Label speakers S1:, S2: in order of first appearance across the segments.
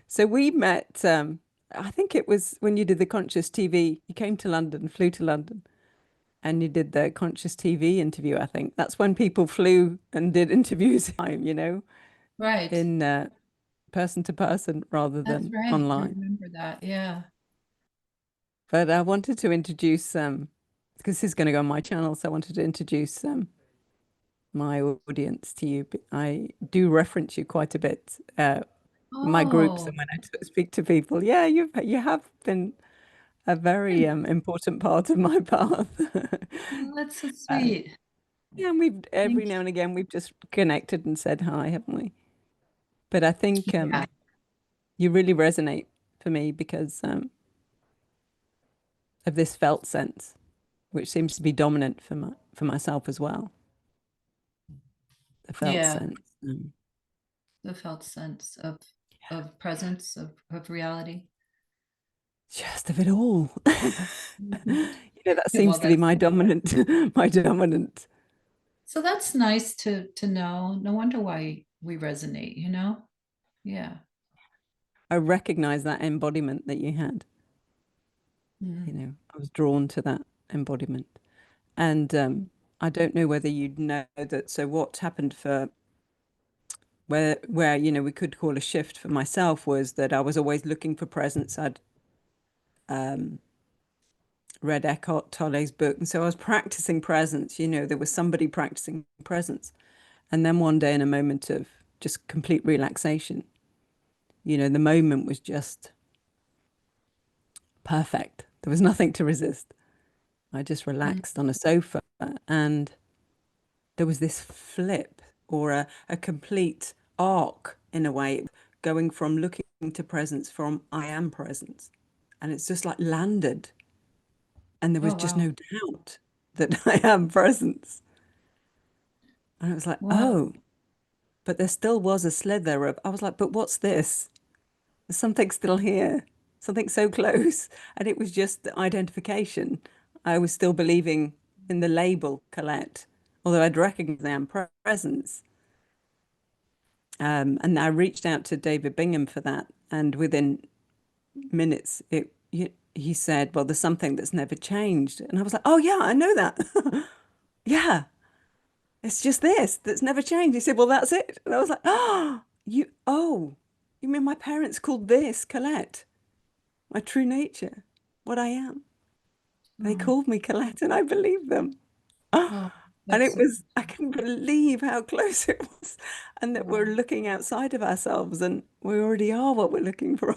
S1: So we met, I think it was when you did the Conscious TV. You came to London, flew to London, and you did the Conscious TV interview, I think. That's when people flew and did interviews,
S2: Right.
S1: in person to person rather
S2: That's
S1: than
S2: right. I
S1: online.
S2: remember that. Yeah.
S1: But I wanted to introduce, because this is going to go on my channel, so I wanted to introduce my audience to you. I do reference you quite a bit in my groups
S2: Oh,
S1: and when I speak to people. Yeah, you have been a very important part of my path.
S2: oh, that's so
S1: Uh,
S2: sweet.
S1: yeah, and we've every
S2: Thank
S1: now and again we've just connected and said hi, haven't we? But I think
S2: you. Yeah.
S1: you really resonate for me because of this felt sense, which seems to be dominant for myself as well. The felt
S2: Yeah.
S1: sense,
S2: The felt sense of presence of reality.
S1: just of it all.
S2: Mhm.
S1: That seems
S2: Well,
S1: to be
S2: that's
S1: my dominant, my dominant.
S2: so that's nice to know. No wonder why we resonate, you know? Yeah.
S1: I recognize that embodiment that you had.
S2: Mm.
S1: I was drawn to that embodiment. And I don't know whether you'd know that. So what happened for where we could call a shift for myself was that I was always looking for presence. I'd read Eckhart Tolle's book, and so I was practicing presence. There was somebody practicing presence, and then one day, in a moment of just complete relaxation, the moment was just perfect. There was nothing to resist. I just
S2: Mm.
S1: relaxed on a sofa, and there was this flip or a complete arc in a way, going from looking to presence from I am presence. And it's just like landed. And there was
S2: Oh,
S1: just
S2: wow.
S1: no doubt that I am presence. And it was like,
S2: Wow.
S1: oh, but there still was a slither of, I was like, but what's this? There's something still here, something so close. And it was just the identification. I was still believing in the label Colette, although I'd recognized I am presence. And I reached out to David Bingham for that. And within minutes, he said, well, there's something that's never changed. And I was like, oh, yeah, I know that. Yeah, it's just this that's never changed. He said, well, that's it. And I was like, oh, you mean my parents called this Colette, my true nature, what I am? They
S2: Oh,
S1: called me Colette and I believed them.
S2: oh,
S1: And
S2: that's
S1: it
S2: so
S1: was, I couldn't believe how close it was and that we're
S2: wow.
S1: looking outside of ourselves and we already are what we're looking for.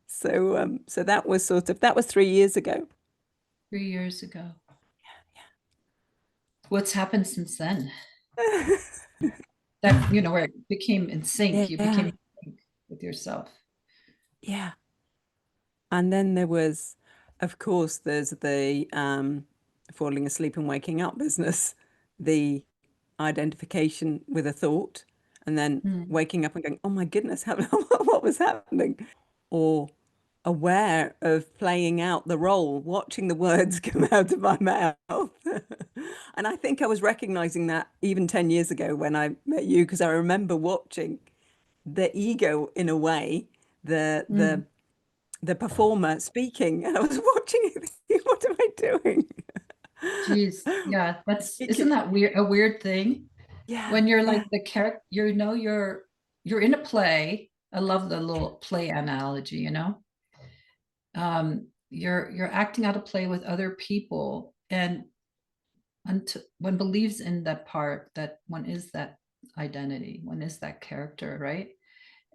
S1: So that was 3 years ago.
S2: 3 years ago. What's happened since then? That, where it became in sync, you became
S1: Yeah,
S2: in sync with yourself.
S1: yeah. And then there was, of course, there's the falling asleep and waking up business, the identification with a thought, and then
S2: Mm.
S1: waking up and going, oh my goodness, what was happening? Or aware of playing out the role, watching the words come out of my mouth. And I think I was recognizing that even 10 years ago when I met you, because I remember watching the ego in a way, the
S2: Mm.
S1: the the performer speaking, and I was watching it thinking, what am I doing?
S2: Geez. Yeah,
S1: You
S2: isn't
S1: could,
S2: that weird, a weird thing?
S1: yeah,
S2: When you're like
S1: yeah.
S2: the character, you're in a play. I love the little play analogy, you're acting out a play with other people, and until one believes in that part, that one is that identity, one is that character, right?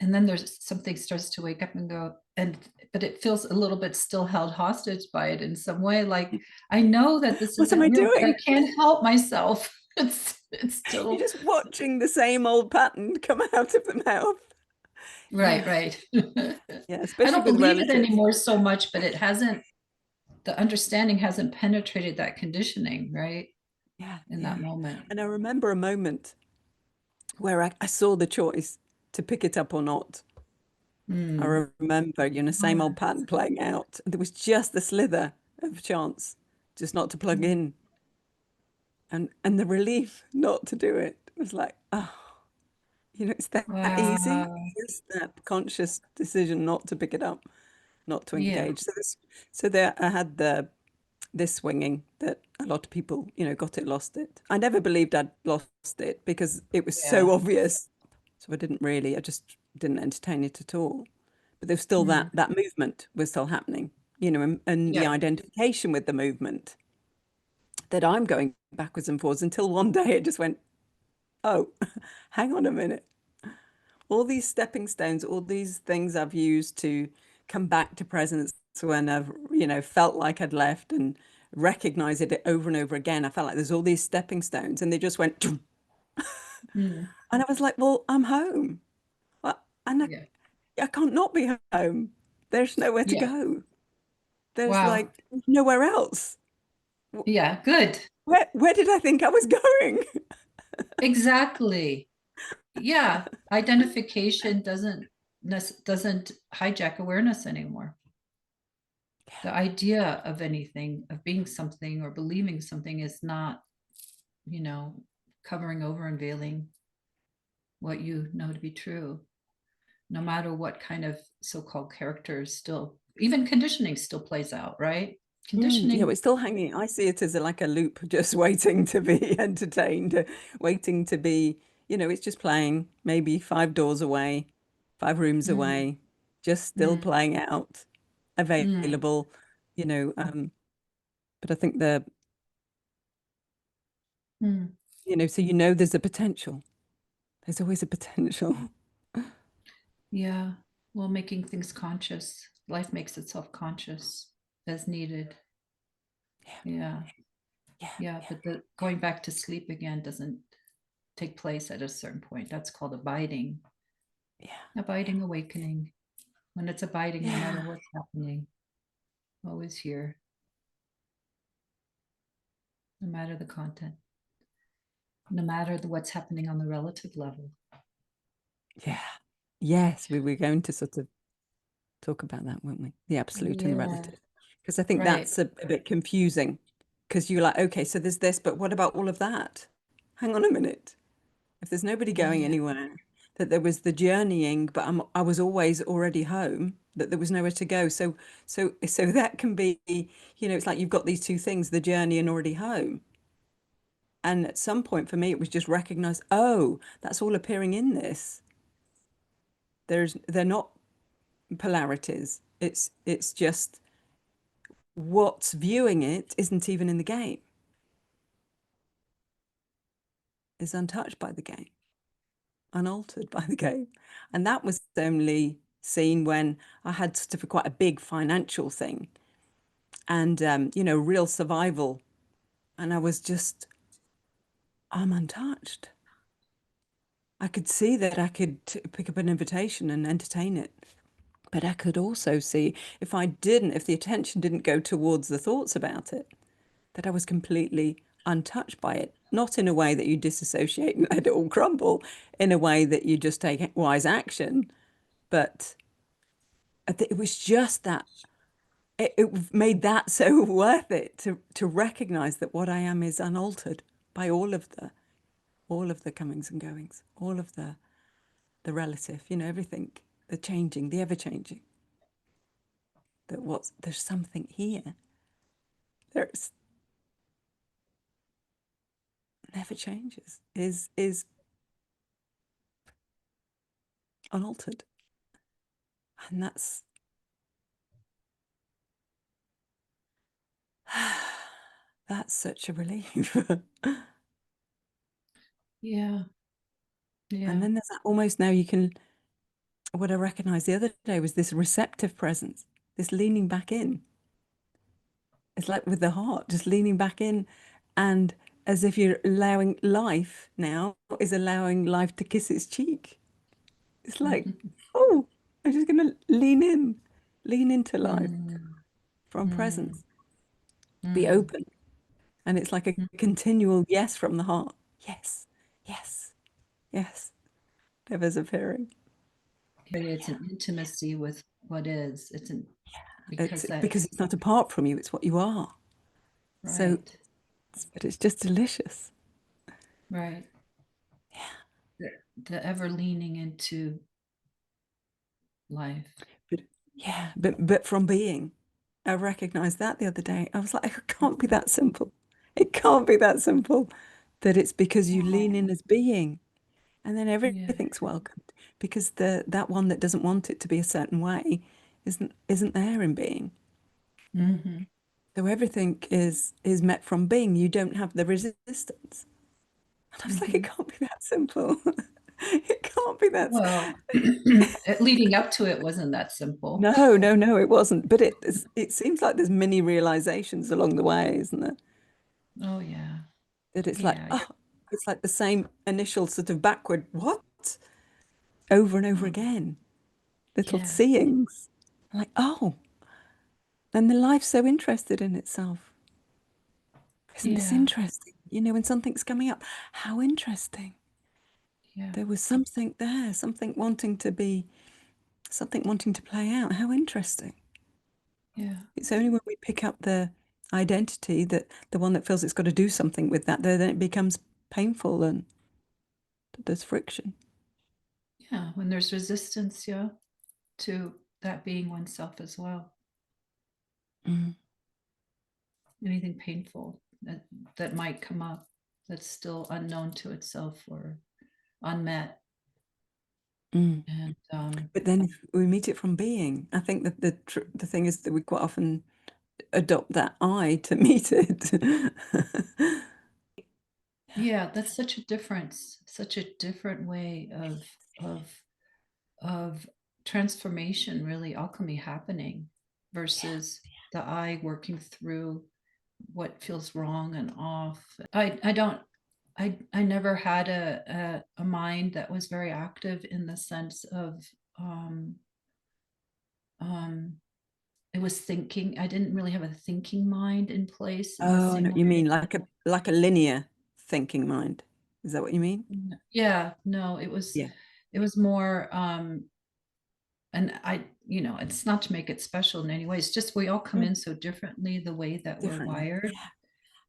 S2: And then there's something starts to wake up and go, and but it feels a little bit still held hostage by it in some way, like I know that this
S1: What am
S2: isn't
S1: I
S2: real, but I
S1: doing?
S2: can't help myself. It's
S1: You're
S2: still
S1: just watching the same old pattern come out of the mouth.
S2: right,
S1: Yeah,
S2: right.
S1: yeah,
S2: I
S1: especially
S2: don't
S1: with
S2: believe it
S1: relatives.
S2: anymore so much, but it hasn't, the understanding hasn't penetrated that conditioning, right?
S1: Yeah,
S2: In
S1: yeah.
S2: that moment.
S1: And I remember a moment where I saw the choice to pick it up or not.
S2: Mm.
S1: I remember, same
S2: Oh,
S1: old pattern playing out. There was just the slither of chance, just not to plug in. And the relief not to do it was like, oh, It's that easy.
S2: Wow.
S1: Just that conscious decision not to pick it up, not to
S2: Yeah.
S1: engage. So there, I had this swinging that a lot of people, got it, lost it. I never believed I'd lost it because it was so
S2: Yeah.
S1: obvious. So I just didn't entertain it at all. But there's still that
S2: Mm.
S1: that movement was still happening, and the
S2: Yeah.
S1: identification with the movement that I'm going backwards and forwards until one day it just went, oh, hang on a minute. All these stepping stones, all these things I've used to come back to presence when I've, felt like I'd left and recognized it over and over again. I felt like there's all these stepping stones and they just went, and
S2: Mm.
S1: I was like, well, I'm home. And
S2: Yeah.
S1: I can't not be home. There's nowhere to
S2: Yeah.
S1: go. There's
S2: Wow.
S1: like nowhere else.
S2: Yeah. Good.
S1: Where did I think I was going?
S2: Exactly. Yeah. Identification doesn't hijack awareness anymore. The idea of anything, of being something or believing something is not, you know, covering over and veiling what you know to be true, no matter what kind of so-called characters still, even conditioning still plays out, right?
S1: Yeah,
S2: Conditioning.
S1: we're still hanging. I see it as like a loop, just waiting to be entertained, waiting to be, it's just playing, maybe 5 doors away, 5 rooms
S2: Mm,
S1: away, just still
S2: mm,
S1: playing out,
S2: mm,
S1: available, you know. But I think
S2: mm.
S1: so there's a potential. There's always a potential.
S2: Yeah. Well, making things conscious. Life makes itself conscious as needed.
S1: Yeah,
S2: Yeah.
S1: yeah,
S2: Yeah.
S1: yeah,
S2: But the going back to sleep again doesn't take place at a certain point. That's called abiding.
S1: yeah,
S2: Abiding awakening. When it's abiding, no
S1: yeah,
S2: matter what's happening, always here, no matter the content, no matter what's happening on the relative level.
S1: yeah. Yes, we were going to sort of talk about that, weren't we? The absolute and the
S2: Yeah.
S1: relative. Because I think
S2: Right.
S1: that's a bit confusing. Because you're like, okay, so there's this, but what about all of that? Hang on a minute. If there's nobody going
S2: Yeah.
S1: anywhere, that there was the journeying, but I was always already home, that there was nowhere to go. So that can be, it's like you've got these two things, the journey and already home. And at some point for me, it was just recognize, oh, that's all appearing in this. They're not polarities. It's just what's viewing it isn't even in the game, is untouched by the game, unaltered by the game. And that was only seen when I had sort of quite a big financial thing and, real survival. And I was just, I'm untouched. I could see that I could pick up an invitation and entertain it. But I could also see if the attention didn't go towards the thoughts about it, that I was completely untouched by it. Not in a way that you disassociate and let it all crumble, in a way that you just take wise action. But it was just that it made that so worth it to recognize that what I am is unaltered by all of the comings and goings, all of the relative, everything, the changing, the ever changing. There's something here. There's never changes. Is unaltered. And that's such a relief.
S2: Yeah.
S1: And
S2: Yeah.
S1: then there's that almost now you can, what I recognized the other day was this receptive presence, this leaning back in. It's like with the heart, just leaning back in and as if you're allowing life now is allowing life to kiss its cheek. It's like, oh, I'm just going to lean into life
S2: Mm,
S1: from
S2: mm,
S1: presence, be
S2: mm,
S1: open. And it's like a
S2: mm.
S1: continual yes from the heart. Yes, yes, yes. Never's appearing.
S2: It's an intimacy with what is. It's an
S1: It's
S2: because
S1: because
S2: that's
S1: it's not apart from you, it's what you are. So,
S2: right.
S1: but it's just delicious.
S2: Right. the ever leaning into life.
S1: But yeah, but from being. I recognized that the other day. I was like, it can't be that simple. It can't be that simple. That it's because you lean in as being, and then
S2: Yeah.
S1: everything's welcomed. Because the that one that doesn't want it to be a certain way isn't there in being.
S2: Mm-hmm.
S1: So everything is met from being. You don't have the resistance. And I was like, it
S2: Mm-hmm.
S1: can't be that simple. It can't be that.
S2: Well, leading up to it wasn't that simple.
S1: No, no, no, it wasn't. But it seems like there's many realizations along the way, isn't there?
S2: Oh yeah.
S1: That it's like,
S2: Yeah.
S1: oh, it's like the same initial sort of backward, what? Over and over
S2: Oh,
S1: again. Little
S2: yeah.
S1: seeings. Like, oh, and the life's so interested in itself. Isn't this
S2: Yeah.
S1: interesting? You know, when something's coming up, how interesting.
S2: Yeah.
S1: There was something there, something wanting to play out. How interesting.
S2: Yeah.
S1: It's only when we pick up the identity that the one that feels it's got to do something with that, then it becomes painful and there's friction.
S2: Yeah. When there's resistance, yeah, to that being oneself as well.
S1: Mm,
S2: Anything painful that might come up that's still unknown to itself or unmet.
S1: mm.
S2: And
S1: But then if we meet it from being. I think that the thing is that we quite often adopt that I to meet it.
S2: yeah, that's such a difference, such a different way of of transformation, really alchemy happening versus the I working through what feels wrong and off. I don't I never had a mind that was very active in the sense of um um it was thinking. I didn't really have a thinking mind in place in the
S1: Oh, I know
S2: same
S1: what you
S2: way.
S1: mean, like a linear thinking mind. Is that what you mean?
S2: Yeah, no,
S1: Yeah.
S2: it was more and I, it's not to make it special in any way. It's just we all come
S1: Mm.
S2: in so differently the way that we're
S1: Differently.
S2: wired,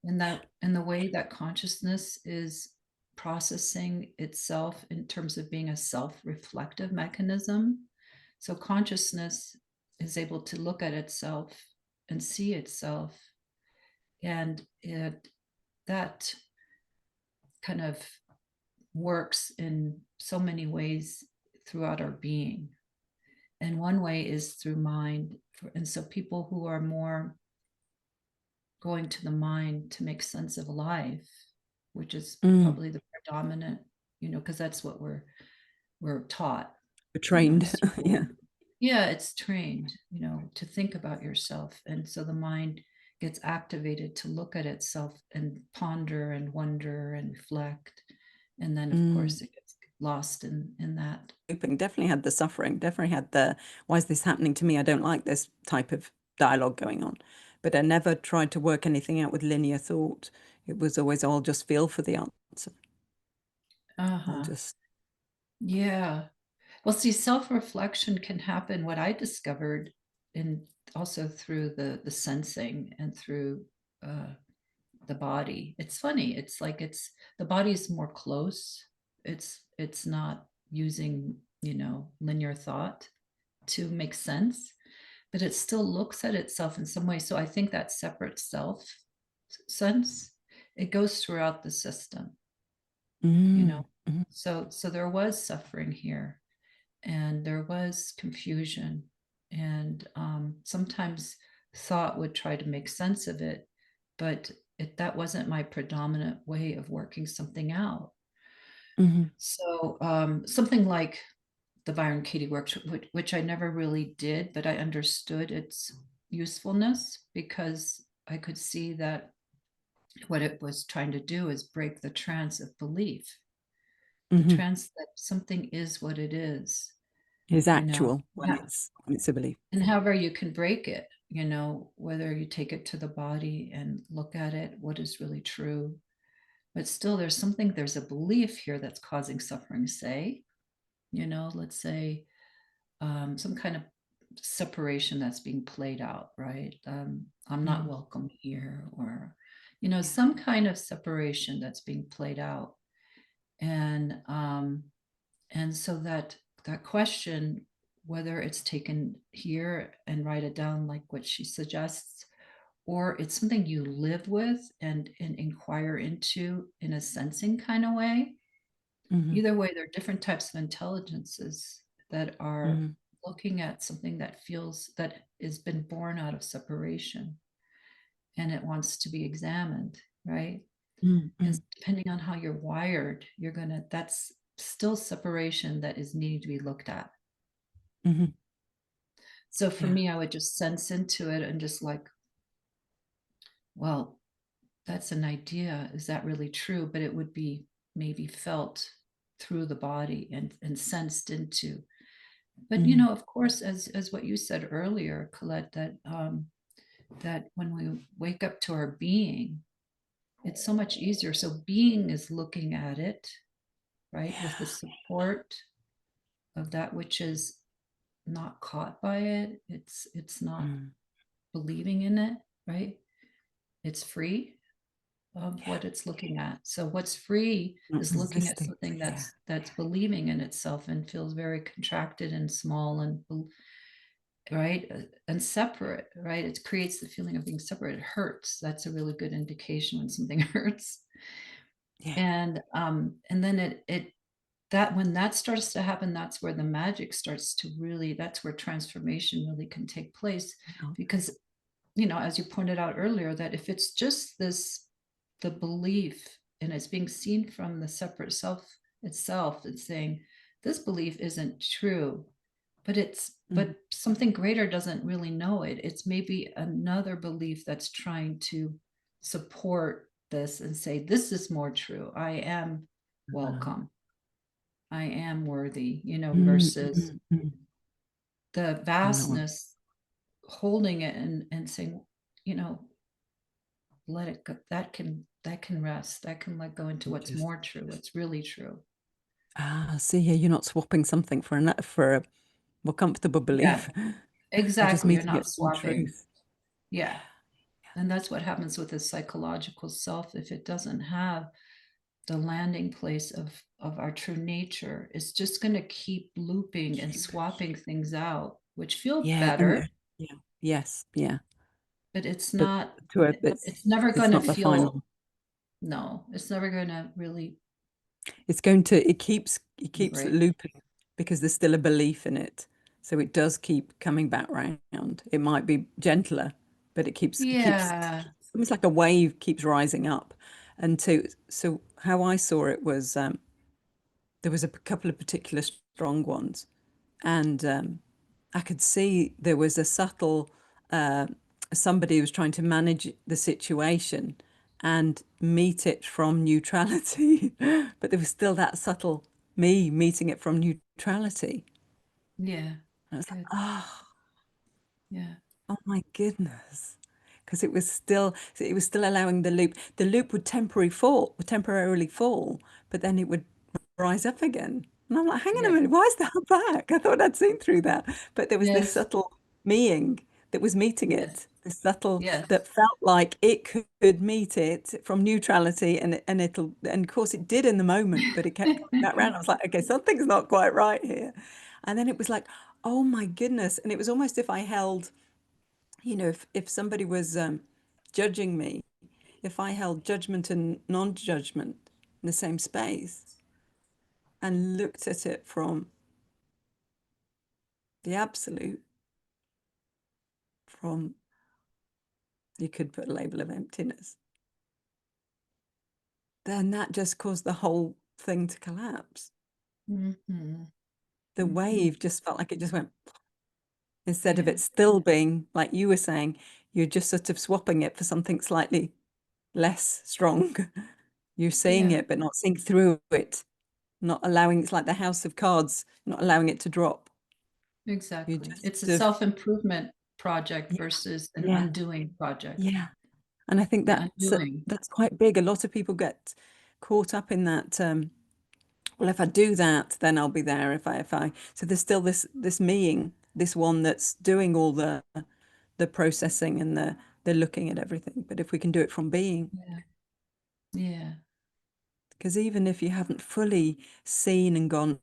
S1: Yeah.
S2: and the way that consciousness is processing itself in terms of being a self-reflective mechanism. So consciousness is able to look at itself and see itself, and it that kind of works in so many ways throughout our being. And one way is through mind. And so people who are more going to the mind to make sense of life, which is
S1: Mm.
S2: probably the predominant, because that's what we're taught,
S1: We're
S2: in
S1: trained. Yeah.
S2: school. Yeah, it's trained, to think about yourself. And so the mind gets activated to look at itself and ponder and wonder and reflect. And then of
S1: Mm.
S2: course it gets lost in that.
S1: Coping definitely had the suffering, definitely had the why is this happening to me? I don't like this type of dialogue going on. But I never tried to work anything out with linear thought. It was always, oh, I'll just feel for the answer. I'll
S2: Uh-huh.
S1: just,
S2: Yeah. Well, see, self-reflection can happen. What I discovered, in also through the sensing and through uh, the body. It's funny. It's like the body is more close. It's not using, linear thought to make sense, but it still looks at itself in some way. So I think that separate self sense, it goes throughout the system, you know.
S1: mm, mm,
S2: So there was suffering here, and there was confusion, and sometimes thought would try to make sense of it, but that wasn't my predominant way of working something out.
S1: mm,
S2: So something like the Byron Katie work, which I never really did, but I understood its usefulness because I could see that what it was trying to do is break the trance of belief, the
S1: mm.
S2: trance that something is what it is,
S1: Is
S2: you know.
S1: actual
S2: Yeah.
S1: when it's a belief.
S2: And however you can break it, whether you take it to the body and look at it, what is really true. But still, there's a belief here that's causing suffering, say, let's say some kind of separation that's being played out, right? I'm not
S1: Mm,
S2: welcome here, or,
S1: yeah.
S2: some kind of separation that's being played out. And And so that question, whether it's taken here and write it down like what she suggests, or it's something you live with and inquire into in a sensing kind of way.
S1: Mm-hmm.
S2: Either way, there are different types of intelligences that are
S1: Mm-hmm.
S2: looking at something that feels that has been born out of separation and it wants to be examined, right? And
S1: Mm-hmm.
S2: depending on how you're wired, that's still separation that is needing to be looked at.
S1: Mm-hmm.
S2: So for
S1: Yeah.
S2: me, I would just sense into it and just like, well, that's an idea. Is that really true? But it would be maybe felt through the body and sensed into. But
S1: Mm-hmm.
S2: of course, as what you said earlier, Colette, that when we wake up to our being, it's so much easier. So being is looking at it, right, with the
S1: Yeah.
S2: support of that which is not caught by it. It's not
S1: Mm.
S2: believing in it, right? It's free of
S1: Yeah.
S2: what it's looking at. So what's free
S1: Not
S2: is looking at
S1: resisting.
S2: something
S1: Yeah.
S2: that's believing in itself and feels very contracted and small and right and separate, right? It creates the feeling of being separate. It hurts. That's a really good indication when something hurts.
S1: Yeah.
S2: And then it that when that starts to happen, that's where the magic starts to really, that's where transformation really can take place.
S1: Wow.
S2: Because as you pointed out earlier, that if it's just this, the belief, and it's being seen from the separate self itself, it's saying this belief isn't true,
S1: Mm.
S2: but something greater doesn't really know it. It's maybe another belief that's trying to support this and say this is more true. I am
S1: Uh,
S2: welcome. I am worthy,
S1: mm,
S2: versus
S1: mm, mm.
S2: the
S1: No,
S2: vastness holding it and saying, you know, let it go. That can rest. That can let go into
S1: I'm
S2: what's
S1: just
S2: more true, what's really true.
S1: see here, you're not swapping something for a more comfortable
S2: Yeah,
S1: belief. You're just
S2: exactly. You're
S1: meeting
S2: not
S1: it from
S2: swapping.
S1: truth.
S2: Yeah. And that's what happens with the psychological self. If it doesn't have the landing place of our true nature, it's just going to keep looping and
S1: Keep,
S2: swapping things out, which feel
S1: yeah, and
S2: better,
S1: yeah, yes, yeah.
S2: but it's
S1: But
S2: not,
S1: to a,
S2: it's never
S1: it's
S2: going to
S1: not the
S2: feel,
S1: final.
S2: no, it's never going to really
S1: It's going to it keeps
S2: break.
S1: looping because there's still a belief in it. So it does keep coming back round. It might be gentler, but it keeps
S2: Yeah.
S1: almost like a wave keeps rising up. And so how I saw it was there was a couple of particular strong ones, and I could see there was a subtle uh, somebody who was trying to manage the situation and meet it from neutrality, but there was still that subtle me meeting it from neutrality.
S2: Yeah.
S1: And I was like,
S2: Good.
S1: oh,
S2: Yeah.
S1: oh my goodness. Because it was still allowing the loop. The loop would temporarily fall, but then it would rise up again. And I'm like, hang on a
S2: Yeah.
S1: minute, why is that back? I thought I'd seen through that. But there was this
S2: Yes.
S1: subtle meing that was meeting
S2: Yes.
S1: it, this subtle
S2: Yes.
S1: that felt like it could meet it from neutrality, and of course it did in the moment, but it kept coming back around. I was like, okay, something's not quite right here. And then it was like, oh my goodness. And it was almost if I held, if somebody was judging me, if I held judgment and non-judgment in the same space and looked at it from the absolute, from, you could put a label of emptiness, then that just caused the whole thing to collapse.
S2: Hmm.
S1: The
S2: Hmm.
S1: wave just felt like it just went, instead of
S2: Yeah.
S1: it still being, like you were saying, you're just sort of swapping it for something slightly less strong. You're seeing
S2: Yeah.
S1: it, but not seeing through it, not allowing, it's like the house of cards, not allowing it to drop. You
S2: Exactly.
S1: just
S2: It's a
S1: sort of,
S2: self-improvement project
S1: yeah,
S2: versus an
S1: yeah,
S2: undoing project.
S1: yeah. And I think
S2: The
S1: that's
S2: undoing.
S1: that's quite big. A lot of people get caught up in that. Well, if I do that, then I'll be there. If I, so there's still this meing, this one that's doing all the processing and the looking at everything. But if we can do it from being,
S2: Yeah. Yeah.
S1: Because even if you haven't fully seen and gone,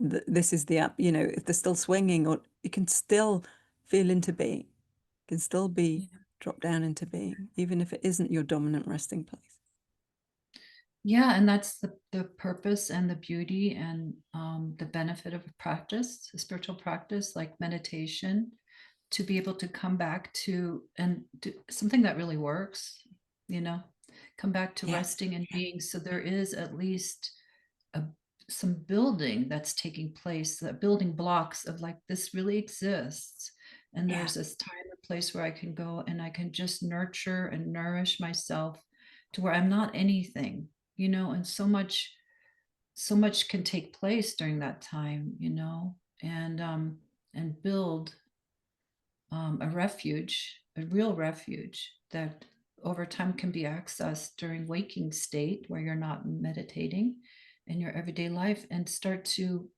S1: this is the up, if they're still swinging, or you can still feel into being, can still be
S2: Yeah.
S1: dropped down into being, even if it isn't your dominant resting place.
S2: Yeah, and that's the purpose and the beauty and the benefit of a practice, a spiritual practice like meditation, to be able to come back to and do something that really works, you know, come back to
S1: Yes.
S2: resting and being. So there is at least a, some building that's taking place, the building blocks of like this really exists. And
S1: Yeah.
S2: there's this time and place where I can go and I can just nurture and nourish myself to where I'm not anything, and so much can take place during that time, and build a refuge, a real refuge that over time can be accessed during waking state where you're not meditating in your everyday life, and start to,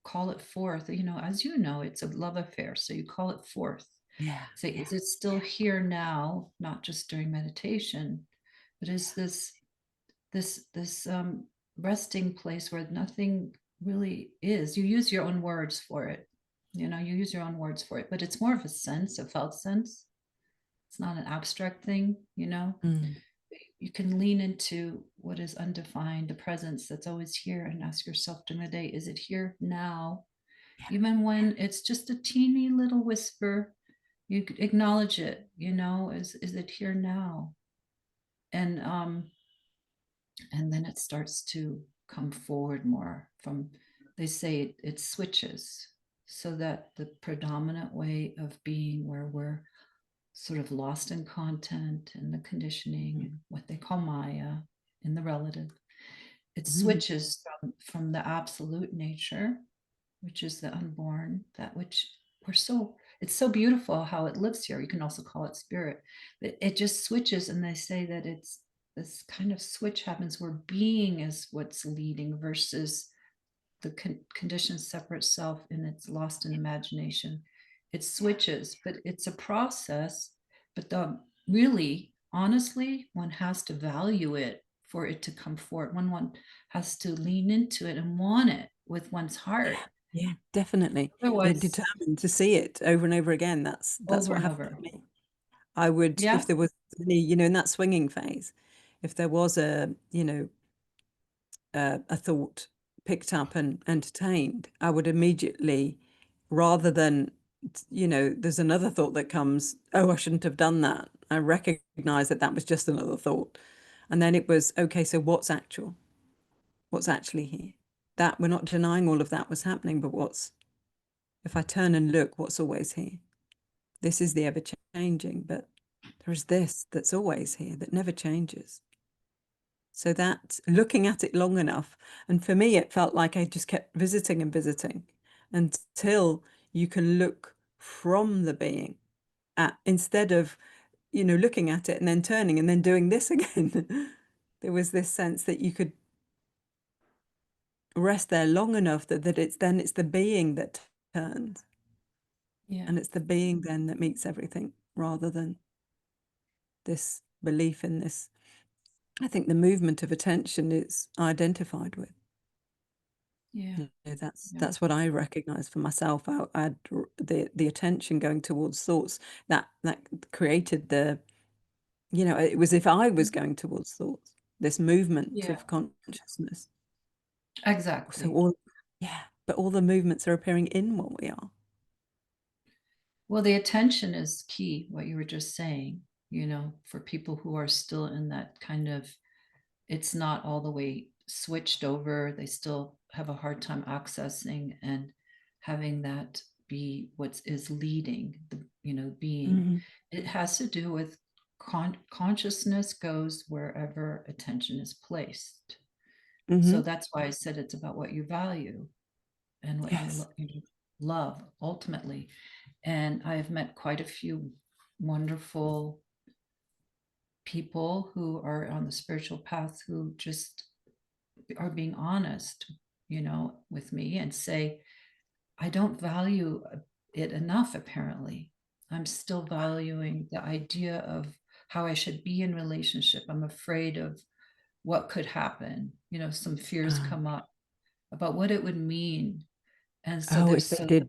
S2: call it forth. As you know, it's a love affair. So you call it forth.
S1: Yeah.
S2: Say,
S1: Yeah.
S2: is it still here now? Not just during meditation, but is this resting place where nothing really is. You use your own words for it. You use your own words for it, but it's more of a sense, a felt sense. It's not an abstract thing.
S1: Mm.
S2: You can lean into what is undefined, the presence that's always here, and ask yourself during the day, is it here now?
S1: Yeah.
S2: Even when it's just a teeny little whisper, you acknowledge it. Is it here now? And then it starts to come forward more from, they say it switches, so that the predominant way of being, where we're sort of lost in content and the conditioning and what they call Maya in the relative, it
S1: Mm.
S2: switches from the absolute nature, which is the unborn, that which it's so beautiful how it lives here. You can also call it spirit, but it just switches. And they say that it's this kind of switch happens where being is what's leading versus the conditioned separate self, and it's lost in imagination. It
S1: Yeah.
S2: switches, but it's a process. But the really, honestly, one has to value it for it to come forward. One has to lean into it and want it with one's
S1: Yeah.
S2: heart.
S1: Yeah. Definitely. They're
S2: Otherwise,
S1: determined to see it over and over again. That's
S2: over
S1: what
S2: and
S1: happened for
S2: over.
S1: me. I would,
S2: Yeah.
S1: if there was any, in that swinging phase, if there was a thought picked up and entertained, I would immediately, rather than, there's another thought that comes, oh, I shouldn't have done that. I recognize that that was just another thought. And then it was, okay, so what's actual? What's actually here? That we're not denying all of that was happening, but if I turn and look, what's always here? This is the ever changing, but there is this that's always here that never changes. So that looking at it long enough, and for me, it felt like I just kept visiting and visiting until you can look from the being at, instead of, looking at it and then turning and then doing this again. There was this sense that you could rest there long enough that it's the being that turns,
S2: Yeah.
S1: and it's the being then that meets everything rather than this belief in this. I think the movement of attention is identified with.
S2: Yeah. Yeah.
S1: That's what I recognize for myself. The attention going towards thoughts that created it was if I was going towards thoughts, this movement
S2: Yeah.
S1: of consciousness. So
S2: Exactly.
S1: but all the movements are appearing in what we are.
S2: Well, the attention is key, what you were just saying, for people who are still in that kind of, it's not all the way switched over. They still have a hard time accessing and having that be what is leading the, being.
S1: Hmm.
S2: It has to do with consciousness goes wherever attention is placed. So
S1: Hmm.
S2: that's why I said it's about what you value and what
S1: Yes.
S2: you love ultimately. And I've met quite a few wonderful people who are on the spiritual path who just are being honest, with me, and say, I don't value it enough, apparently. I'm still valuing the idea of how I should be in relationship. I'm afraid of what could happen. You know, some fears
S1: Ah.
S2: come up about what it would mean. And so
S1: Oh,
S2: there's
S1: if they
S2: so
S1: did,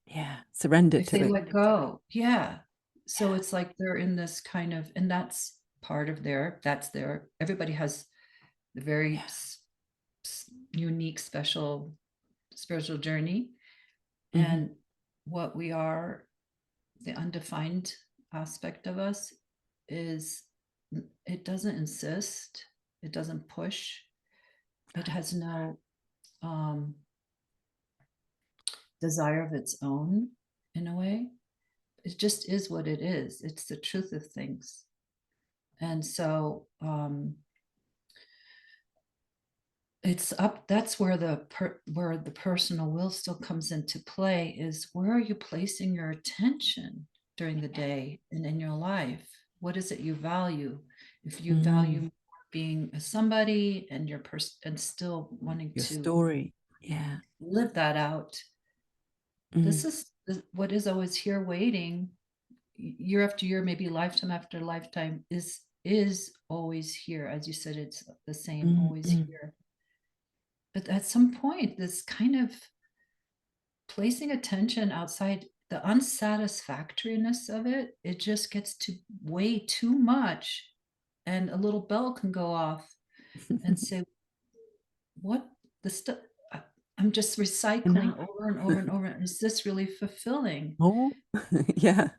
S1: yeah, surrender
S2: if they
S1: to it.
S2: let go, yeah. So
S1: Yeah,
S2: it's like they're in this kind of, and that's part of their, everybody has the very
S1: yeah.
S2: unique, special spiritual journey.
S1: Hmm.
S2: And what we are, the undefined aspect of us, is it doesn't insist, it doesn't push, it
S1: Right.
S2: has no um, desire of its own in a way. It just is what it is. It's the truth of things. And so it's up, that's where where the personal will still comes into play, is where are you placing your attention during the day and in your life? What is it you value? If you
S1: Mm.
S2: value being a somebody and your person and still wanting
S1: Your
S2: to
S1: story. Yeah.
S2: live that out, this
S1: Mm.
S2: is what is always here waiting year after year, maybe lifetime after lifetime, is always here. As you said, it's the same,
S1: Mm.
S2: always
S1: Mm.
S2: here. But at some point, this kind of placing attention outside the unsatisfactoriness of it, it just gets to way too much. And a little bell can go off and say, what the stuff, I'm just recycling
S1: Enough.
S2: over and over and over. Is this really fulfilling?
S1: More. Yeah.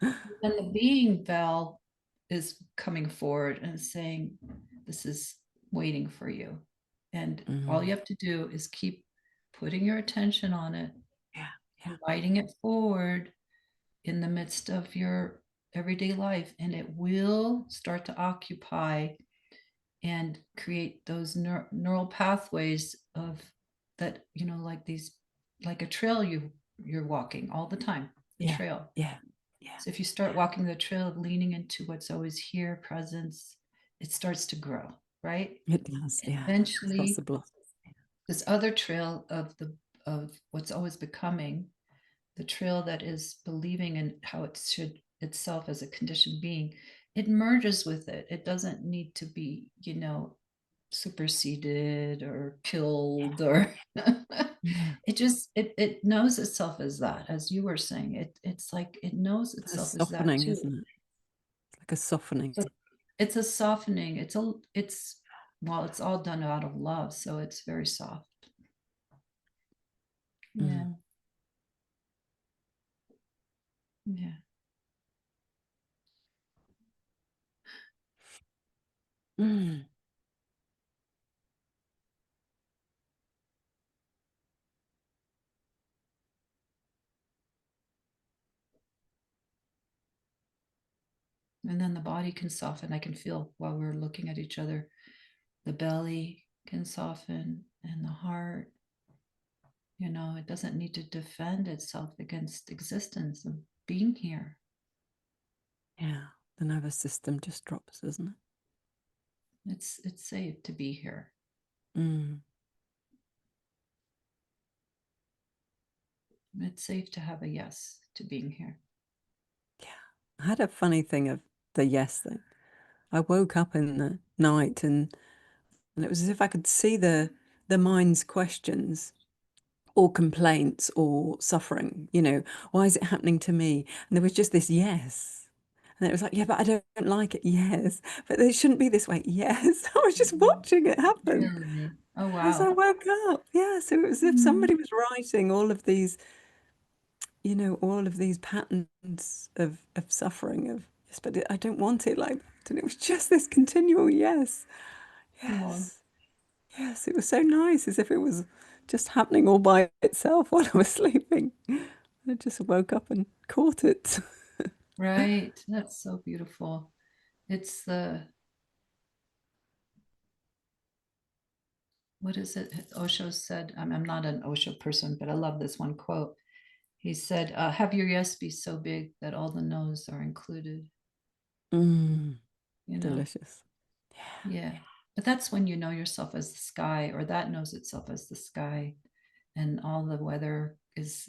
S2: And the being bell is coming forward and saying, this is waiting for you. And all you
S1: Mm.
S2: have to do is keep putting your attention on it,
S1: Yeah. Yeah.
S2: inviting it forward in the midst of your everyday life, and it will start to occupy and create those neural pathways of that, you know, like these, like a trail you're walking all the time, a
S1: Yeah.
S2: trail.
S1: Yeah. Yeah.
S2: So if you start walking the trail of leaning into what's always here, presence, it starts to grow, right?
S1: It does.
S2: And
S1: Yeah. Starts to
S2: eventually,
S1: blossom.
S2: this other trail of what's always becoming, the trail that is believing in how it should itself as a conditioned being, it merges with it. It doesn't need to be, you know, superseded or killed or
S1: Yeah.
S2: it just it knows itself as that, as you were saying, it's like it knows
S1: It's a
S2: itself as that
S1: softening,
S2: too.
S1: isn't it? It's like a softening.
S2: So it's a softening, it's well, it's all done out of love, so it's very soft.
S1: Mm.
S2: Yeah. Yeah.
S1: Mm.
S2: And then the body can soften. I can feel while we're looking at each other, the belly can soften and the heart, you know, it doesn't need to defend itself against existence of being here.
S1: Yeah. The nervous system just drops, isn't it?
S2: It's safe to be here.
S1: Mm.
S2: It's safe to have a yes to being here.
S1: Yeah. I had a funny thing of the yes thing. I woke up in the night and it was as if I could see the mind's questions or complaints or suffering, why is it happening to me? And there was just this yes. And it was like, yeah, but I don't like it. Yes. But it shouldn't be this way. Yes. I was just watching it happen
S2: Really? Oh,
S1: as I
S2: wow.
S1: woke up. Yeah. So it was as if
S2: Mhm.
S1: somebody was writing all of these patterns of suffering, of yes, but I don't want it like that. And it was just this continual yes.
S2: Cool.
S1: Yes. Yes, it was so nice, as if it was just happening all by itself while I was sleeping. I just woke up and caught it.
S2: Right. That's so beautiful. It's the, what is it? Osho said, I'm not an Osho person, but I love this one quote. He said, have your yes be so big that all the no's are included,
S1: Mm,
S2: you know?
S1: delicious.
S2: Yeah. But that's when you know yourself as the sky, or that knows itself as the sky, and all the weather is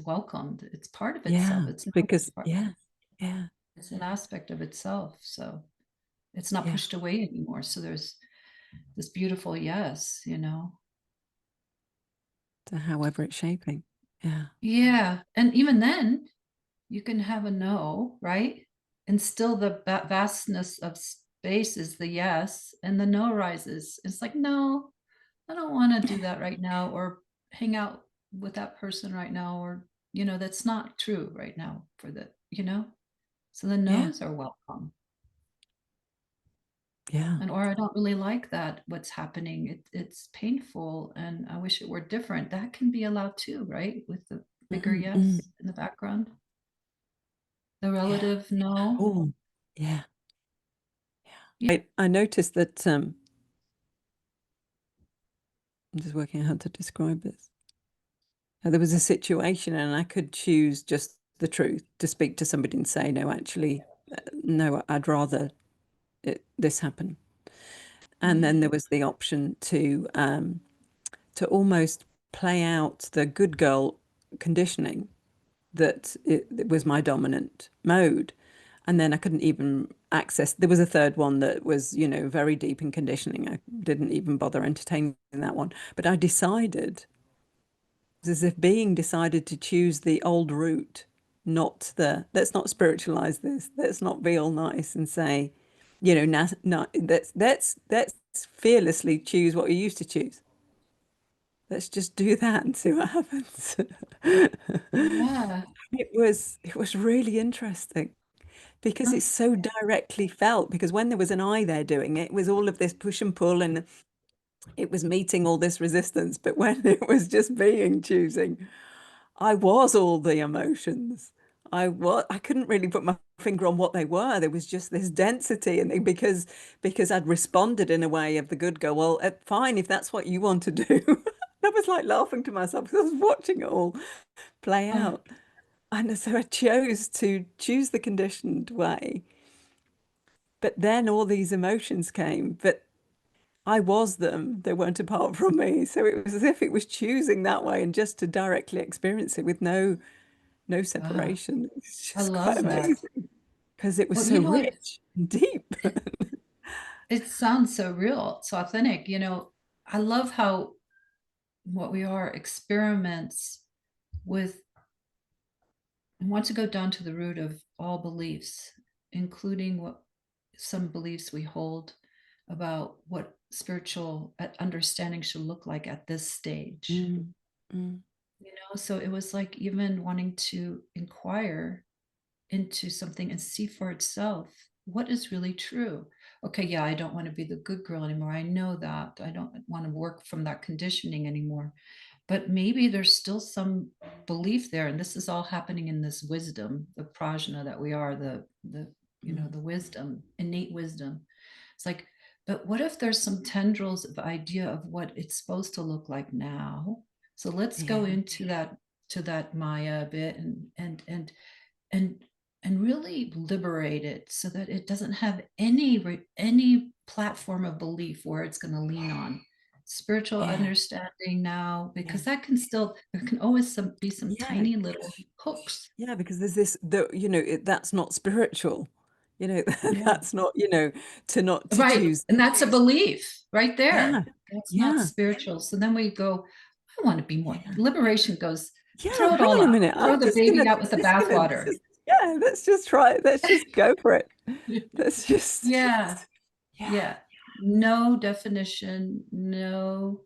S2: welcomed. It's part of itself.
S1: Yeah,
S2: It's not
S1: because
S2: part,
S1: yeah, yeah,
S2: it's an aspect of itself. So it's not
S1: yeah,
S2: pushed away anymore. So there's this beautiful yes, you know.
S1: To however it's shaping. Yeah.
S2: Yeah. And even then, you can have a no, right? And still the vastness of space is the yes, and the no rises. It's like, no, I don't want to do that right now, or hang out with that person right now, or, you know, that's not true right now for the, you know? So the
S1: Yeah.
S2: no's are welcome.
S1: Yeah.
S2: And, or I don't really like that, what's happening. It's painful and I wish it were different. That can be allowed too, right? With the bigger
S1: Mm, mm.
S2: yes in the background, the
S1: Yeah.
S2: relative no.
S1: Oh, yeah. I noticed that I'm just working out how to describe this. There was a situation and I could choose just the truth to speak to somebody and say, no, actually, no, I'd rather this happen. And then
S2: Mm.
S1: there was the option to almost play out the good girl conditioning that it was my dominant mode. And then I couldn't even access. There was a third one that was, very deep in conditioning. I didn't even bother entertaining that one. But I decided, it's as if being decided to choose the old route, not let's not spiritualize this. Let's not be all nice and say, let's fearlessly choose what we used to choose. Let's just do that and see what happens.
S2: Yeah.
S1: It was really interesting because it's so directly felt. Because when there was an I there doing it, it was all of this push and pull, and it was meeting all this resistance. But when it was just being choosing, I was all the emotions. I couldn't really put my finger on what they were. There was just this density, and because I'd responded in a way of the good girl. Well, fine if that's what you want to do. I was like laughing to myself because I was watching it all play
S2: Uh,
S1: out. And so I chose to choose the conditioned way. But then all these emotions came, but I was them. They weren't apart from me. So it was as if it was choosing that way and just to directly experience it with no
S2: uh,
S1: separation. It's
S2: I
S1: just quite
S2: love that.
S1: amazing because it was
S2: Well,
S1: so
S2: you know what?
S1: rich and deep.
S2: It sounds so real, so authentic. You know, I love how what we are experiments with. I want to go down to the root of all beliefs, including what some beliefs we hold about what spiritual understanding should look like at this stage.
S1: Mm, mm,
S2: You know, so it was like even wanting to inquire into something and see for itself what is really true. Okay, yeah, I don't want to be the good girl anymore. I know that. I don't want to work from that conditioning anymore. But maybe there's still some belief there, and this is all happening in this wisdom, the prajna that we are, the you know,
S1: mm.
S2: the wisdom, innate wisdom. It's like, but what if there's some tendrils of idea of what it's supposed to look like now? So let's go
S1: Yeah,
S2: into that, to that Maya a bit, and and really liberate it so that it doesn't have any platform of belief where it's going to lean on spiritual
S1: yeah,
S2: understanding now,
S1: yeah,
S2: because that can still, there can always be some
S1: yeah.
S2: tiny little hooks.
S1: Yeah, because there's that's not spiritual.
S2: Yeah,
S1: That's not, not to
S2: right,
S1: choose.
S2: and that's a belief right
S1: Yeah,
S2: there. That's not
S1: yeah,
S2: spiritual. So then we go, I want to be more
S1: yeah,
S2: liberation. Goes,
S1: yeah.
S2: throw it
S1: Hang
S2: all
S1: on a
S2: out,
S1: minute.
S2: throw
S1: I'm
S2: the
S1: just
S2: baby
S1: gonna,
S2: out with the bathwater.
S1: yeah, let's just try it. Let's just go for it. Let's just,
S2: Yeah.
S1: yeah,
S2: Yeah, no definition, no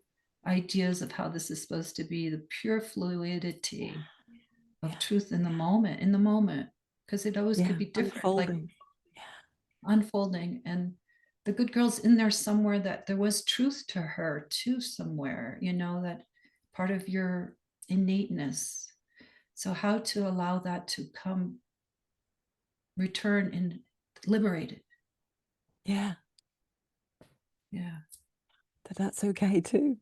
S2: ideas of how this is supposed to be, the pure fluidity of
S1: yeah,
S2: truth in the moment, because it always could
S1: yeah.
S2: be different, like
S1: Unfolding.
S2: unfolding. And the good girl's in there somewhere, that there was truth to her too, somewhere, you know, that part of your innateness. So, how to allow that to come, return, and liberate it.
S1: Yeah,
S2: Yeah.
S1: that's okay too.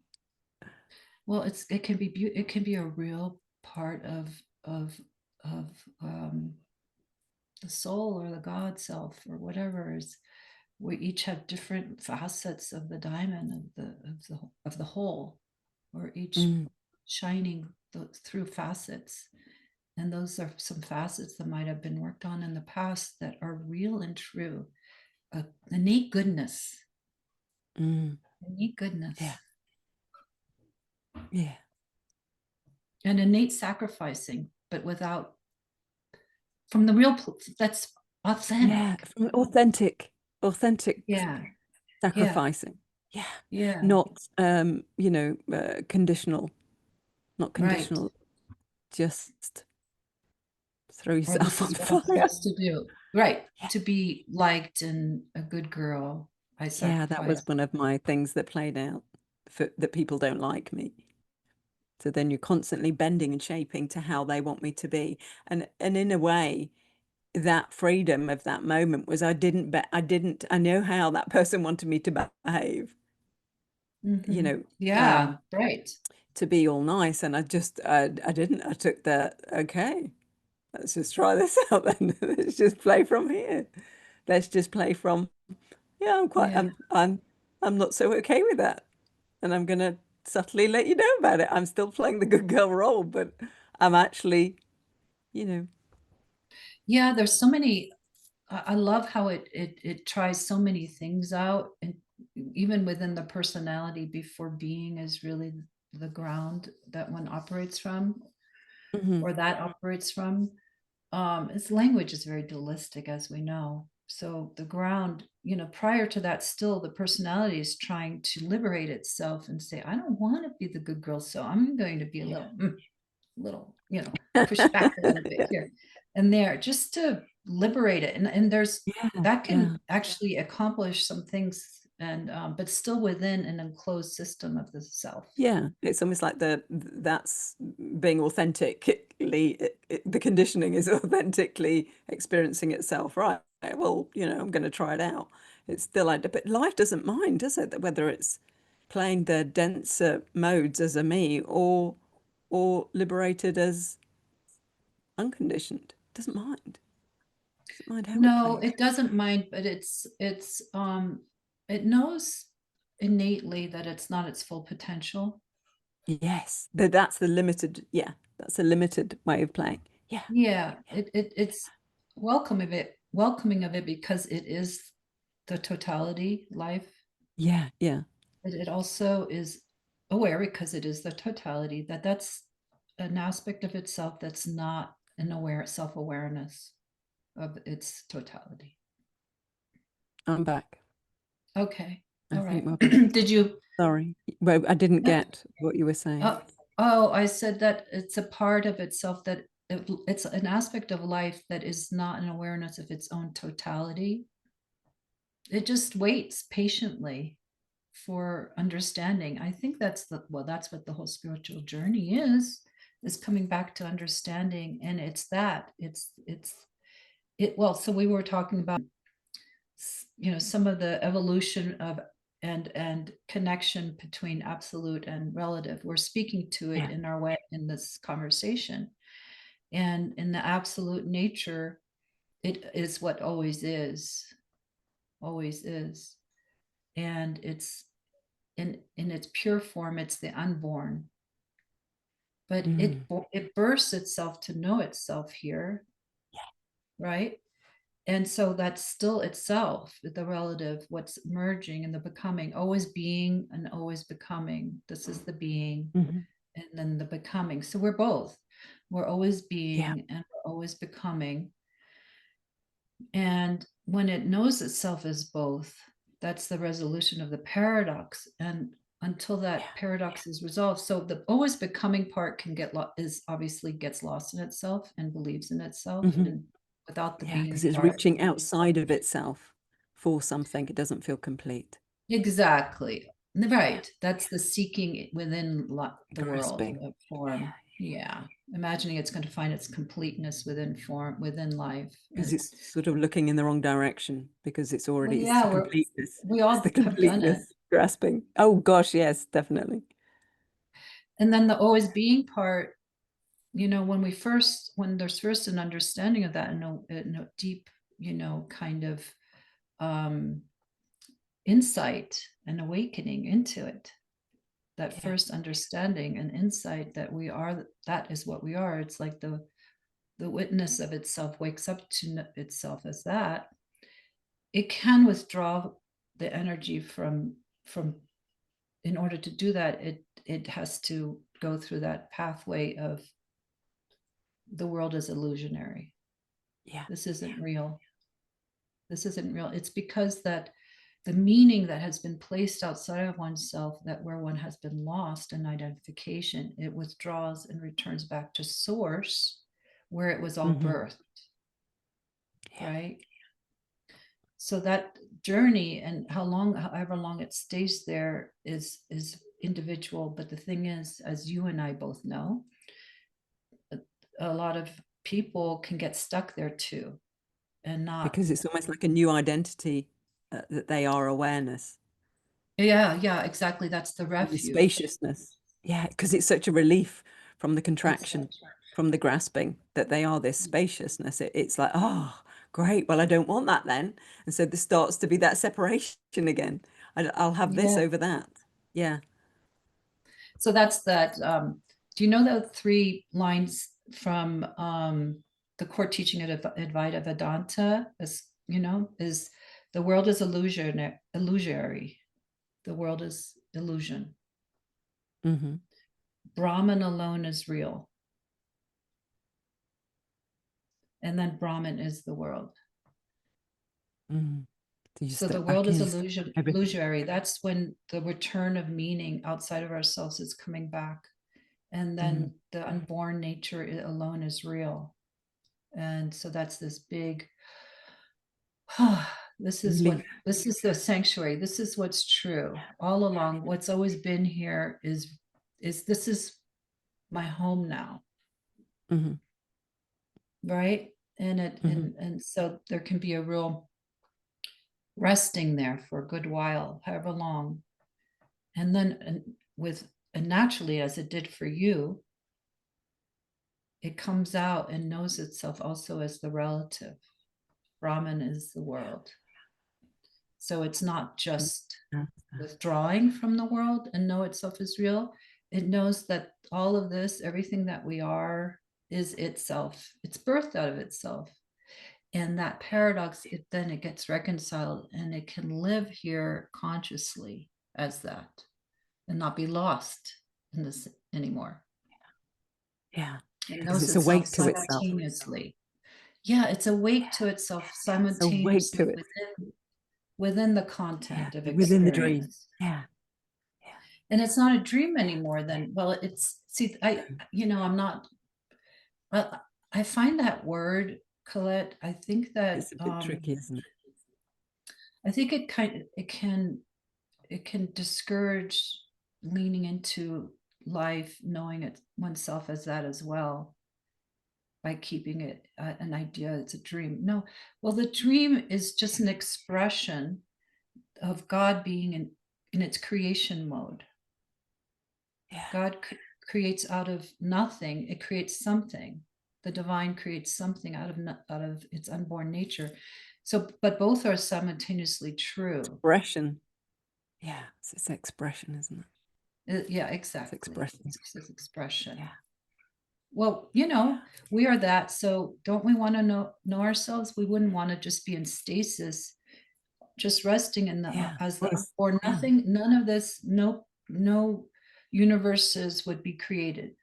S2: Well, it can be it can be a real part of of um, the soul or the God self or whatever is. We each have different facets of the diamond of the whole, or each
S1: Mm,
S2: shining through facets. And those are some facets that might have been worked on in the past that are real and true. Innate goodness,
S1: mm.
S2: Innate goodness.
S1: Yeah. Yeah.
S2: And innate sacrificing, but without, from the real, that's
S1: Yeah.
S2: authentic.
S1: From authentic
S2: Yeah. Yeah.
S1: sacrificing. Yeah.
S2: Yeah.
S1: Not, conditional, not
S2: Right.
S1: conditional, just throw
S2: Or this
S1: yourself on
S2: is what I'm
S1: fire.
S2: supposed to do. Right.
S1: Yeah.
S2: To be liked and a good girl, I
S1: Yeah, that was
S2: sacrifice.
S1: one of my things that played out for that people don't like me. So then you're constantly bending and shaping to how they want me to be. And in a way, that freedom of that moment was I know how that person wanted me to behave, you
S2: Mm-hmm.
S1: know,
S2: Yeah. Right.
S1: to be all nice. And I didn't. I took that, okay, let's just try this out then. Let's just play from here. Let's just play from, yeah,
S2: Yeah.
S1: I'm not so okay with that. And I'm gonna subtly let you know about it. I'm still playing the good girl role, but I'm actually, you know,
S2: Yeah. There's so many. I love how it tries so many things out, and even within the personality, before being is really the ground that one operates from,
S1: mhm.
S2: or that operates from. Its language is very dualistic, as we know. So the ground, prior to that, still the personality is trying to liberate itself and say, I don't want to be the good girl, so I'm going to be a
S1: Yeah.
S2: little, push back a little bit here and there, just to liberate it. And there's
S1: Yeah,
S2: that can
S1: yeah.
S2: actually accomplish some things, and but still within an enclosed system of the self.
S1: Yeah, it's almost like that's being authentically, the conditioning is authentically experiencing itself, right? Well, I'm going to try it out. It's still like, but life doesn't mind, does it? That whether it's playing the denser modes as a me or liberated as unconditioned. Doesn't mind. Doesn't mind how it
S2: No,
S1: plays.
S2: it doesn't mind, but it knows innately that it's not its full potential.
S1: Yes, that's the limited. Yeah, that's a limited way of playing. Yeah,
S2: Yeah, it's welcoming of it because it is the totality life.
S1: yeah, yeah.
S2: But it also is aware, because it is the totality, that's an aspect of itself that's not an aware self-awareness of its totality.
S1: I'm back.
S2: Okay.
S1: I
S2: All
S1: think
S2: right.
S1: we're back.
S2: Did you
S1: Sorry. Well, I didn't
S2: no,
S1: get what you were saying.
S2: Uh, oh, I said that it's a part of itself, that it's an aspect of life that is not an awareness of its own totality. It just waits patiently for understanding. I think that's what the whole spiritual journey is coming back to understanding. And so we were talking about, some of the evolution of and connection between absolute and relative. We're speaking to it
S1: Yeah.
S2: in our way in this conversation, and in the absolute nature, it is what always is. And it's in its pure form, it's the unborn, but it
S1: Mm.
S2: it bursts itself to know itself here, right? And so that's still itself, the relative, what's merging and the becoming, always being and always becoming. This is the being,
S1: Mhm.
S2: and then the becoming. So we're both. We're always
S1: Yeah.
S2: being and we're always becoming. And when it knows itself as both, that's the resolution of the paradox. And until that
S1: Yeah.
S2: paradox is resolved, so the always becoming part can is obviously gets lost in itself and believes in itself,
S1: Mhm.
S2: and without the
S1: Yeah,
S2: being
S1: because it's
S2: part.
S1: reaching outside of itself for something. It doesn't feel complete.
S2: Exactly.
S1: Yeah.
S2: Right. That's the seeking within the world
S1: Grasping.
S2: of form. Yeah. Imagining it's going to find its completeness within form, within life.
S1: Because
S2: And
S1: it's sort of looking in the wrong direction because
S2: well,
S1: it's the
S2: yeah,
S1: completeness.
S2: we
S1: It's the
S2: all have done it.
S1: completeness grasping. Oh gosh, yes, definitely.
S2: And then the always being part, when there's first an understanding of that, and a deep, kind of um, insight and awakening into it, that
S1: Yeah.
S2: first understanding and insight that is what we are. It's like the witness of itself wakes up to itself as that. It can withdraw the energy from in order to do that, it has to go through that pathway of the world is illusionary.
S1: Yeah.
S2: This
S1: Yeah.
S2: isn't real. This isn't real. It's because that the meaning that has been placed outside of oneself, that where one has been lost in identification, it withdraws and returns back to source where it was all
S1: Hmm.
S2: birthed,
S1: Yeah.
S2: right? So that journey and how long, however long it stays there is individual. But the thing is, as you and I both know, a lot of people can get stuck there too and not.
S1: Because it's almost like a new identity, that they are awareness
S2: Yeah, yeah, exactly. That's the
S1: and the
S2: refuge.
S1: spaciousness. Yeah, because it's such a relief from the
S2: It's
S1: contraction, from the grasping, that they are this spaciousness. It's like, oh, great. Well, I don't want that then. And so there starts to be that separation again. I'll have this
S2: yeah.
S1: over that. Yeah.
S2: So that's that. Do you know the three lines from the core teaching of Advaita Vedanta? As you know, is the world is illusory. The world is illusion.
S1: Hmm.
S2: Brahman alone is real. And then Brahman is the world.
S1: Hmm. So you
S2: So the
S1: step
S2: world
S1: back
S2: is
S1: in, step everything.
S2: illusory. That's when the return of meaning outside of ourselves is coming back. And
S1: Hmm.
S2: then the unborn nature alone is real. And so that's this big,
S1: Relief.
S2: this is the sanctuary. This is what's true all along. What's always been here is this is my home now,
S1: Hmm.
S2: right? And it
S1: Hmm.
S2: and so there can be a real resting there for a good while, however long. And then with and naturally, as it did for you, it comes out and knows itself also as the relative. Brahman is the world. So it's not just withdrawing from the world and know itself as real. It knows that all of this, everything that we are, is itself. It's birthed out of itself. And that paradox, it gets reconciled and it can live here consciously as that and not be lost in this anymore.
S1: Yeah.
S2: It
S1: Because
S2: knows
S1: it's
S2: itself
S1: awake to itself.
S2: simultaneously. Yeah, it's awake to itself
S1: It's awake
S2: simultaneously
S1: to it.
S2: within the
S1: Yeah.
S2: content of
S1: Within the dream.
S2: experience.
S1: Yeah.
S2: And it's not a dream anymore then. Well, it's see, I'm not uh, I find that word, Colette, I think that
S1: It's a bit tricky, isn't it?
S2: I think it can discourage leaning into life, knowing it oneself as that as well, by keeping it an idea it's a dream. No, well, the dream is just an expression of God being in its creation mode.
S1: Yeah.
S2: God creates out of nothing. It creates something. The divine creates something out of its unborn nature. So, but both are simultaneously true.
S1: Expression. Yeah. It's expression, isn't it?
S2: Yeah,
S1: It's
S2: exactly.
S1: expression.
S2: It's expression.
S1: Yeah.
S2: Well, we are that. So, don't we want to know ourselves? We wouldn't want to just be in stasis, just resting in the
S1: Yeah.
S2: as the
S1: Well,
S2: or
S1: yeah.
S2: nothing. None of this. No universes would be created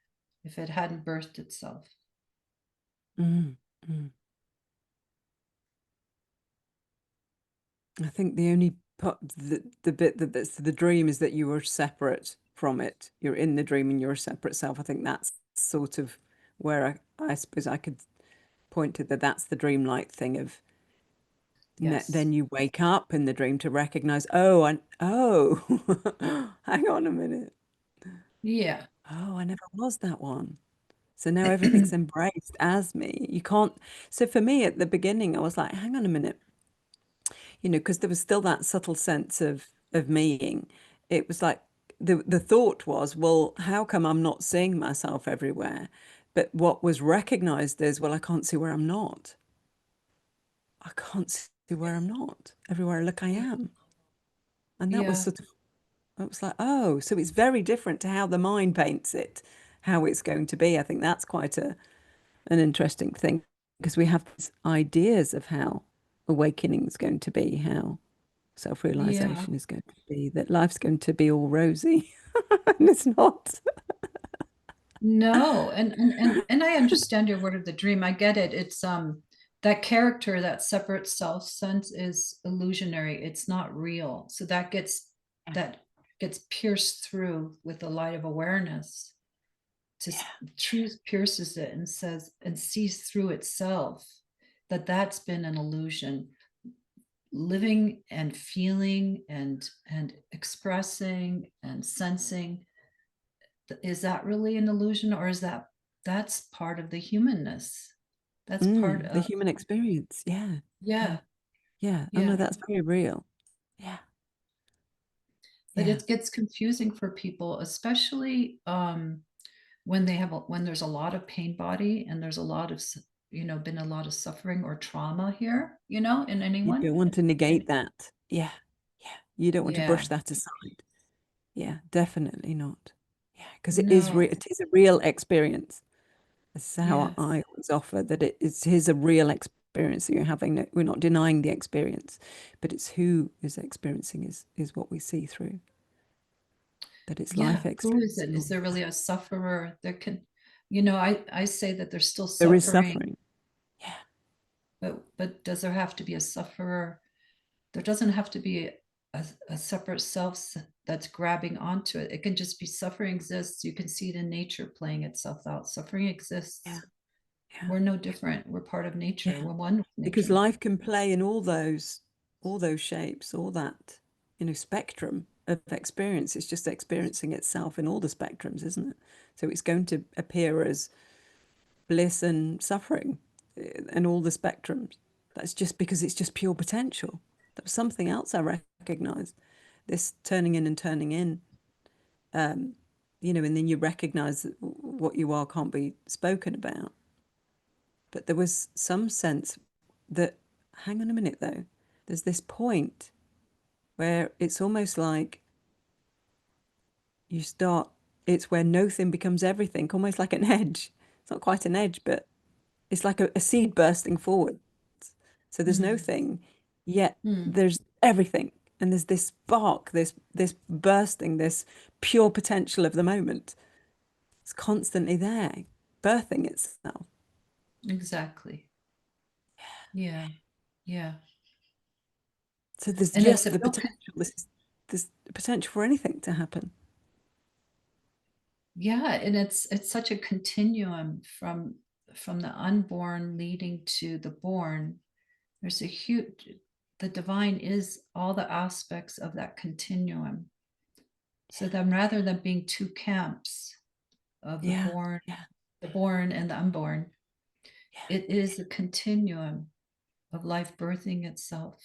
S2: if it hadn't birthed itself.
S1: Mm, mm. I think the only part, the bit that's the dream is that you are separate from it. You're in the dream and you're a separate self. I think that's sort of where I suppose I could point to that. That's the dreamlike thing of
S2: Yes.
S1: then you wake up in the dream to recognize, oh, and oh, hang on a minute.
S2: Yeah.
S1: Oh, I never was that one. So now everything's embraced as me. You can't. So for me at the beginning, I was like, hang on a minute, because there was still that subtle sense of meing. It was like the thought was, well, how come I'm not seeing myself everywhere? But what was recognized is, well, I can't see where I'm not. I can't see where I'm not. Everywhere I look, I am. And that was
S2: Yeah.
S1: sort of, it was like, oh, so it's very different to how the mind paints it, how it's going to be. I think that's quite an interesting thing because we have these ideas of how awakening is going to be, how.
S2: Yeah.
S1: Self-realization is going to be that life's going to be all rosy, and it's not.
S2: No, and I understand your word of the dream. I get it. It's that character, that separate self sense is illusionary. It's not real. So that gets pierced through with the light of awareness. Just
S1: Yeah.
S2: truth pierces it and says and sees through itself that that's been an illusion. Living and feeling and expressing and sensing, is that really an illusion, or is that's part of the humanness? That's part
S1: The
S2: of,
S1: human experience. Yeah. Yeah.
S2: yeah,
S1: Yeah. Oh no,
S2: yeah.
S1: that's very real. Yeah.
S2: But
S1: Yeah.
S2: it gets confusing for people, especially when when there's a lot of pain body and there's a lot of been a lot of suffering or trauma here, in
S1: You
S2: anyone.
S1: don't want to
S2: And
S1: negate that. Yeah. Yeah. You don't want to
S2: yeah,
S1: brush that aside. Yeah, definitely not. Yeah, because
S2: no,
S1: it is a real experience. This is how
S2: yes.
S1: I always offer that it is a real experience that you're having. We're not denying the experience, but it's who is experiencing is what we see through. That it's
S2: Yeah,
S1: life
S2: who is it?
S1: experiencing
S2: Is
S1: all
S2: there
S1: this.
S2: really a sufferer that can, I say that there's still
S1: There is
S2: suffering,
S1: suffering. Yeah,
S2: but does there have to be a sufferer? There doesn't have to be a separate self that's grabbing onto it. It can just be suffering exists. You can see it in nature playing itself out. Suffering
S1: yeah,
S2: exists.
S1: yeah,
S2: We're no different. We're part of nature.
S1: yeah.
S2: We're one with
S1: Because
S2: nature.
S1: life can play in all those shapes, all that, spectrum of experience. It's just experiencing itself in all the spectrums, isn't it? So it's going to appear as bliss and suffering and all the spectrums. That's just because it's just pure potential. That was something else I recognized. This turning in and turning in, and then you recognize that what you are can't be spoken about. But there was some sense that, hang on a minute though, there's this point where it's almost like you start, it's where nothing becomes everything, almost like an edge. It's not quite an edge, but it's like a seed bursting forward. So there's no
S2: Mm.
S1: thing, yet
S2: Mm.
S1: there's everything. And there's this spark, this bursting, this pure potential of the moment. It's constantly there, birthing itself.
S2: Exactly. Yeah. Yeah.
S1: So there's
S2: And it's
S1: just
S2: a
S1: the
S2: real,
S1: potential. This potential for anything to happen.
S2: yeah, and it's such a continuum from the unborn leading to the born. There's a huge, the divine is all the aspects of that continuum. So then rather than being two camps of
S1: Yeah, yeah,
S2: the born and the unborn,
S1: yeah,
S2: it is a continuum of life birthing itself.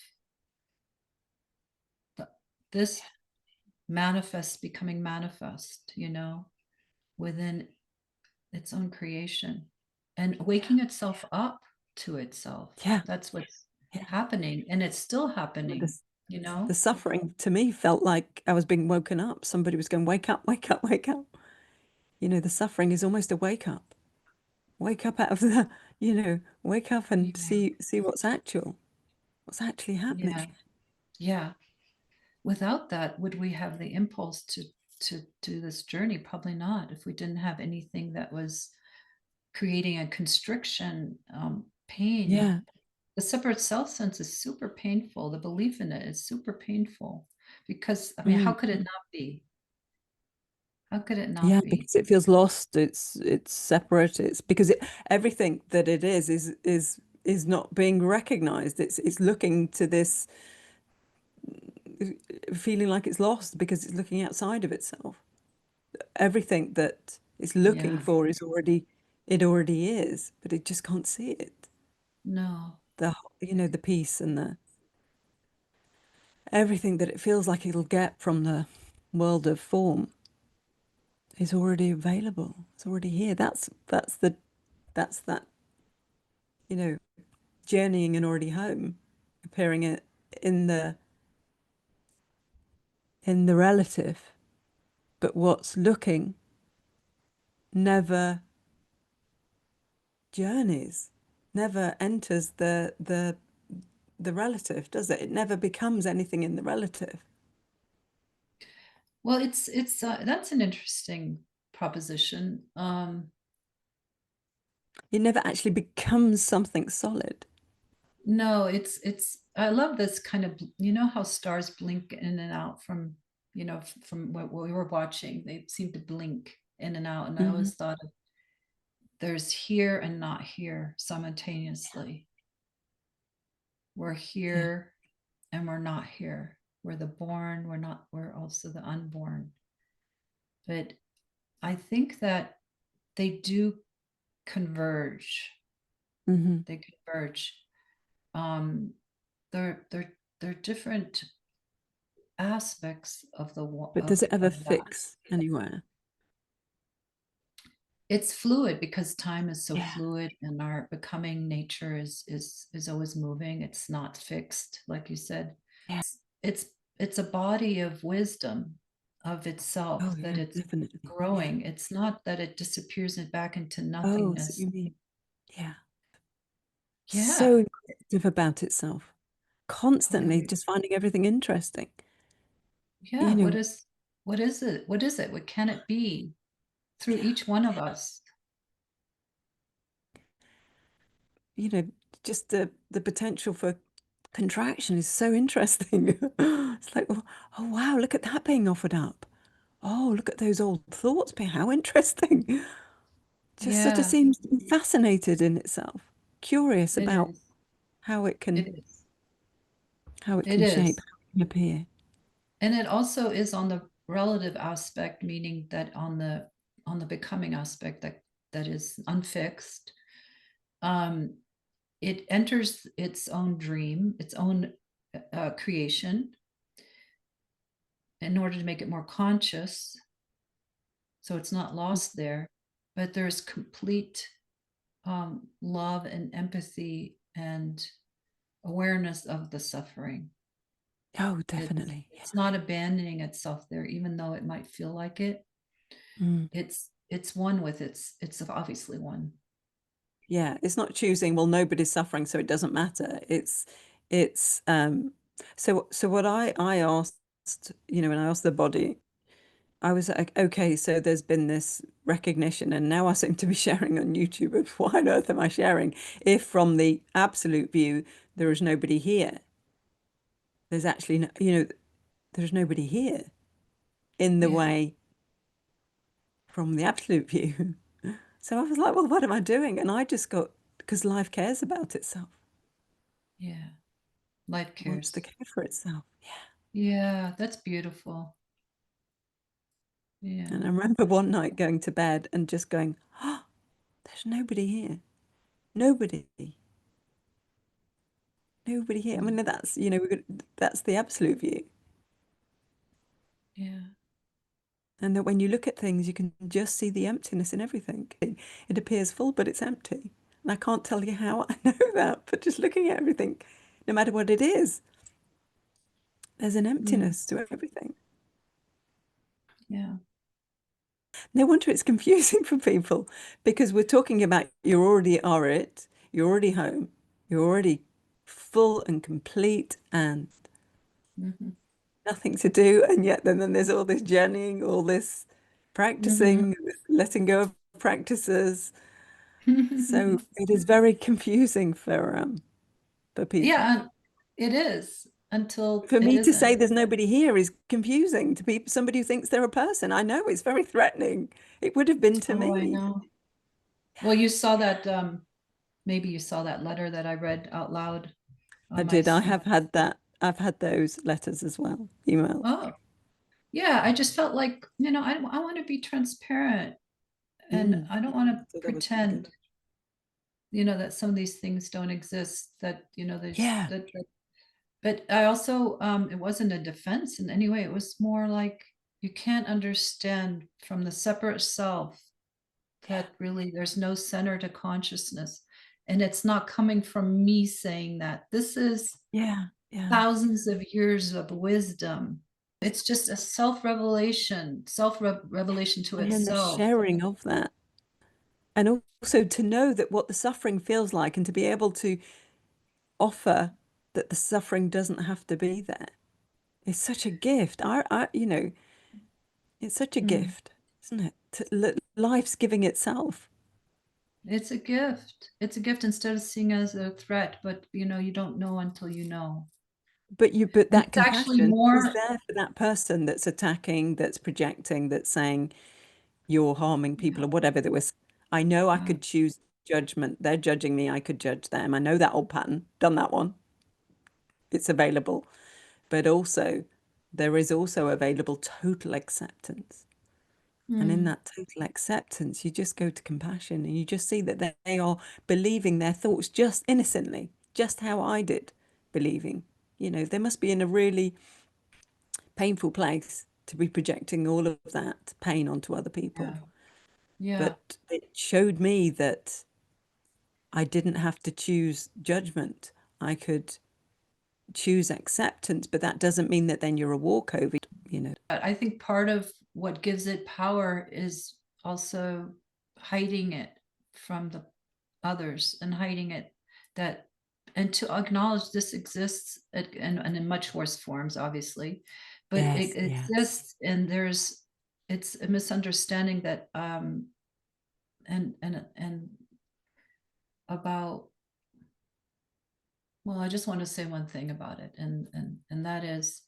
S2: This manifests becoming manifest, within its own creation and
S1: yeah,
S2: waking itself up to itself.
S1: yeah,
S2: That's what's
S1: yeah.
S2: happening. And it's still
S1: Yeah,
S2: happening, you
S1: the
S2: know?
S1: suffering to me felt like I was being woken up. Somebody was going, wake up, wake up, wake up. The suffering is almost a wake up. Wake up out of wake up and
S2: Yeah.
S1: see what's actually happening.
S2: Yeah. Yeah. Without that, would we have the impulse to do this journey? Probably not. If we didn't have anything that was creating a constriction, pain.
S1: Yeah.
S2: The separate self sense is super painful. The belief in it is super painful because, I mean, how
S1: Mm.
S2: could it not be? How could it
S1: Yeah,
S2: not be?
S1: because it feels lost. It's separate. It's because everything that it is not being recognized. It's looking to this feeling like it's lost because it's looking outside of itself. Everything that it's looking
S2: Yeah.
S1: for it already is, but it just can't see it.
S2: No.
S1: The peace and the everything that it feels like it'll get from the world of form is already available. It's already here. That's that, you know, journeying and already home, appearing in the relative. But what's looking never journeys, never enters the the relative, does it? It never becomes anything in the relative.
S2: Well, it's that's an interesting proposition.
S1: It never actually becomes something solid.
S2: No, it's I love this kind of, you know how stars blink in and out from, from what we were watching. They seem to blink in and out. And I
S1: Hmm.
S2: always thought of there's here and not here simultaneously. We're
S1: Yeah.
S2: here and we're not here. We're the born, we're not, we're also the unborn. But I think that they do converge.
S1: Hmm.
S2: They converge. Um, they're different aspects of the
S1: But does it ever
S2: of that.
S1: fix anywhere?
S2: It's fluid because time is so
S1: Yeah.
S2: fluid, and our becoming nature is always moving. It's not fixed, like you said.
S1: Yeah.
S2: It's it's a body of wisdom of
S1: Oh,
S2: itself that
S1: yeah,
S2: it's
S1: definitely. Yeah.
S2: growing. It's not that it disappears and back into
S1: Oh, so
S2: nothingness.
S1: you mean, yeah. So
S2: Yeah.
S1: inquisitive about itself,
S2: Oh,
S1: constantly just finding everything interesting.
S2: yeah.
S1: You know,
S2: What is it? What is it? What can it be? Through
S1: yeah,
S2: each one of us.
S1: you know, just the potential for contraction is so interesting. It's like, oh, oh wow, look at that being offered up. Oh, look at those old thoughts being how interesting. Just sort of
S2: Yeah,
S1: seems to be fascinated in itself, curious
S2: it
S1: about
S2: is.
S1: how it
S2: It
S1: can
S2: is.
S1: how it
S2: It
S1: can shape,
S2: is.
S1: how it can appear.
S2: And it also is on the relative aspect, meaning that on the becoming aspect that is unfixed. Um, it enters its own dream, its own creation in order to make it more conscious. So it's not lost there, but there's complete love and empathy and awareness of the suffering.
S1: Oh,
S2: It's
S1: definitely.
S2: it's not abandoning itself there, even though it might feel like it.
S1: Mm.
S2: It's one with it's obviously one.
S1: Yeah, it's not choosing, well, nobody's suffering, so it doesn't matter. It's so what I asked, when I asked the body, I was like, okay, so there's been this recognition, and now I seem to be sharing on YouTube. And why on earth am I sharing? If from the absolute view, there is nobody here, there's actually no, there's nobody here in the
S2: Yeah,
S1: way from the absolute view. So I was like, well, what am I doing? And I just got, because life cares about itself,
S2: yeah. Life
S1: wants to
S2: cares.
S1: care for itself. Yeah.
S2: Yeah, that's beautiful.
S1: And I
S2: Yeah.
S1: remember one night going to bed and just going, oh, there's nobody here. Nobody. Nobody here. I
S2: Mm,
S1: mean, that's, that's the absolute view.
S2: yeah.
S1: And that when you look at things, you can just see the emptiness in everything. It appears full, but it's empty. And I can't tell you how I know that, but just looking at everything, no matter what it is, there's an
S2: Mm,
S1: emptiness to everything.
S2: yeah.
S1: No wonder it's confusing for people because we're talking about you already are it, you're already home, you're already full and complete and
S2: Hmm.
S1: nothing to do. And yet then there's all this journeying, all this
S2: Hmm.
S1: practicing, letting go of practices. So it is very confusing for people.
S2: Yeah, it is until
S1: For
S2: it
S1: me to
S2: isn't.
S1: say there's nobody here is confusing to people, somebody who thinks they're a person. I know it's very threatening. It would have been to
S2: Oh, I
S1: me.
S2: know. Well, you saw that maybe you saw that letter that I read out loud
S1: I
S2: on my
S1: did. I
S2: on my
S1: have had that. I've had those letters as well, emails.
S2: Oh, yeah, I just felt like, I want to be transparent, and
S1: Mm.
S2: I don't
S1: Yeah,
S2: want
S1: I
S2: to
S1: thought that was really good.
S2: pretend, that some of these things don't exist, that, there's
S1: Yeah,
S2: that, but I also, it wasn't a defense in any way. It was more like you can't understand from the separate self
S1: yeah,
S2: that really there's no center to consciousness. And it's not coming from me saying that. This is
S1: yeah, yeah.
S2: thousands of years of wisdom. It's just a self-revelation, self-revelation to
S1: And the
S2: itself.
S1: sharing of that. And also to know that what the suffering feels like and to be able to offer that the suffering doesn't have to be there. It's such a gift. It's such a
S2: Mm.
S1: gift, isn't it? Life's giving itself.
S2: It's a gift. It's a gift instead of seeing it as a threat, but you don't know until you know.
S1: But
S2: And
S1: that
S2: it's actually
S1: compassion is
S2: more,
S1: there for that person that's attacking, that's projecting, that's saying you're harming
S2: yeah,
S1: people or whatever that was. I know I
S2: yeah,
S1: could choose judgment. They're judging me. I could judge them. I know that old pattern. Done that one. It's available. But also, there is also available total acceptance. And in
S2: mm,
S1: that total acceptance, you just go to compassion and you just see that they are believing their thoughts just innocently, just how I did believing. They must be in a really painful place to be projecting all of that pain onto other people.
S2: yeah, yeah.
S1: But it showed me that I didn't have to choose judgment. I could choose acceptance, but that doesn't mean that then you're a walkover.
S2: I think part of what gives it power is also hiding it from the others, and hiding it, that and to acknowledge this exists, and in much worse forms, obviously, but it
S1: Yes, yes.
S2: exists, and it's a misunderstanding that and about, well, I just want to say one thing about it, and that is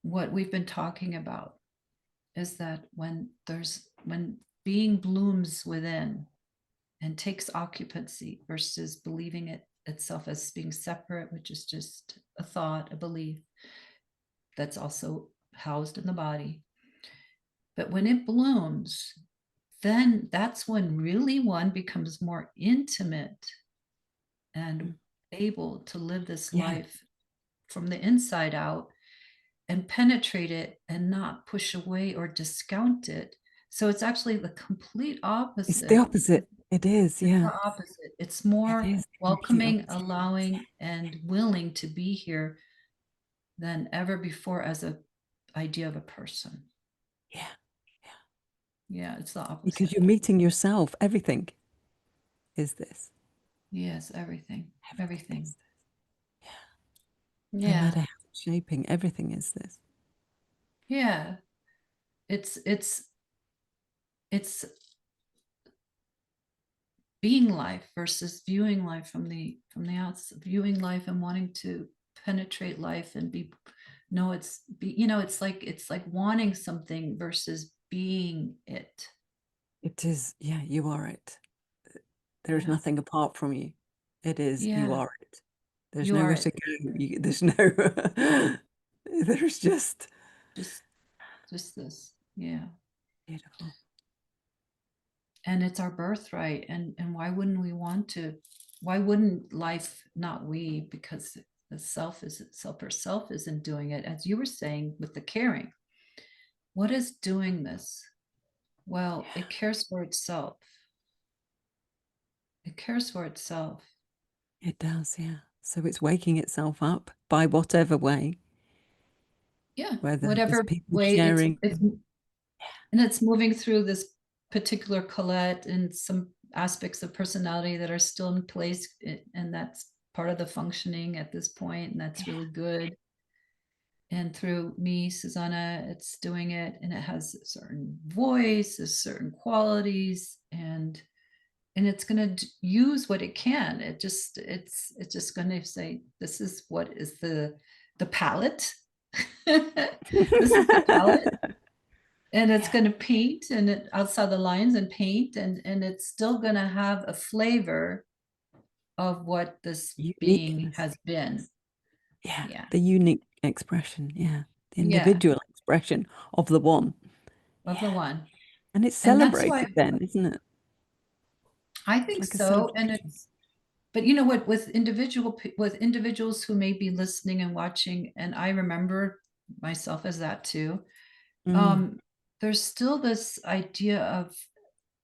S2: what we've been talking about, is that when being blooms within and takes occupancy versus believing it itself as being separate, which is just a thought, a belief that's also housed in the body. But when it blooms, then that's when really one becomes more intimate and
S1: Mm.
S2: able to live this
S1: Yeah.
S2: life from the inside out and penetrate it and not push away or discount it. So it's actually the complete
S1: It's the
S2: opposite.
S1: opposite. It is,
S2: It's
S1: yeah.
S2: the opposite. It's
S1: It
S2: more
S1: is the complete
S2: welcoming,
S1: opposite.
S2: allowing, and willing to be here than ever before as a idea of a person.
S1: Yeah. Yeah.
S2: Yeah, it's the
S1: Because
S2: opposite.
S1: you're meeting yourself. Everything is this.
S2: Yes, everything.
S1: Everything
S2: Everything.
S1: is this. Yeah. No
S2: Yeah.
S1: matter how it's shaping, everything is this.
S2: Yeah. It's being life versus viewing life from the outside, viewing life and wanting to penetrate life and be no, it's like wanting something versus being it.
S1: It is, yeah, you are it. There is
S2: Yeah.
S1: nothing apart from you. It is, you
S2: Yeah.
S1: are it. There's
S2: You are
S1: nowhere
S2: it.
S1: to go. There's no, there's just
S2: Just just this. Yeah.
S1: beautiful.
S2: And it's our birthright, and why wouldn't we want to, why wouldn't life, not we, because the self is itself, or self isn't doing it, as you were saying with the caring. What is doing this? Well, it cares for itself. It cares for itself.
S1: It does, yeah. So it's waking itself up by whatever way,
S2: Yeah,
S1: whether there's
S2: whatever
S1: people
S2: way
S1: sharing.
S2: and it's moving through this particular Colette and some aspects of personality that are still in place, and that's part of the functioning at this point, and that's
S1: Yeah,
S2: really good. And through me, Susanna, it's doing it, and it has a certain voice, a certain qualities, and it's going to use what it can. It's just going to say, this is what is the palette. This is the palette, and it's
S1: yeah.
S2: going to paint and it outside the lines and paint, and it's still going to have a flavor of what this being
S1: Uniqueness.
S2: has been.
S1: Yes. Yeah.
S2: Yeah.
S1: The unique expression. Yeah. The
S2: Yeah,
S1: individual expression of the one.
S2: of the
S1: Yeah.
S2: one.
S1: And it's
S2: And that's why
S1: celebrated then, isn't it?
S2: I
S1: It's
S2: think
S1: like a
S2: so. And
S1: celebration.
S2: it's, but you know what, with individuals who may be listening and watching, and I remember myself as that too.
S1: Mm.
S2: um there's still this idea of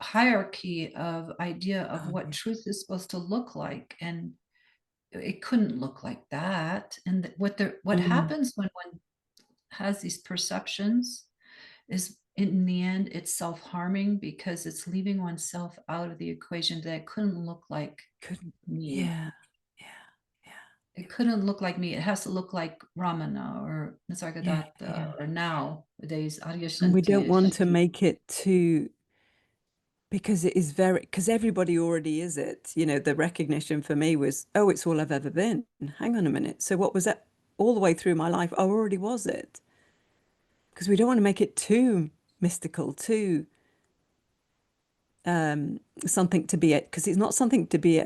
S2: hierarchy, of idea of
S1: Oh,
S2: what
S1: yeah.
S2: truth is supposed to look like, and it couldn't look like that. And what
S1: Mm.
S2: happens when one has these perceptions is, in the end, it's self-harming, because it's leaving oneself out of the equation, that it couldn't look like
S1: Couldn't.
S2: me.
S1: Yeah. Yeah. Yeah.
S2: It couldn't look like me. It has to look like Ramana or
S1: Yeah,
S2: Nisargadatta
S1: yeah.
S2: or nowadays
S1: And we don't
S2: Adyashanti.
S1: want to make it too, because it is very, because everybody already is it. You know, the recognition for me was, oh, it's all I've ever been. Hang on a minute. So what was that all the way through my life? I already was it. Because we don't want to make it too mystical, too something to be, because it's not something to be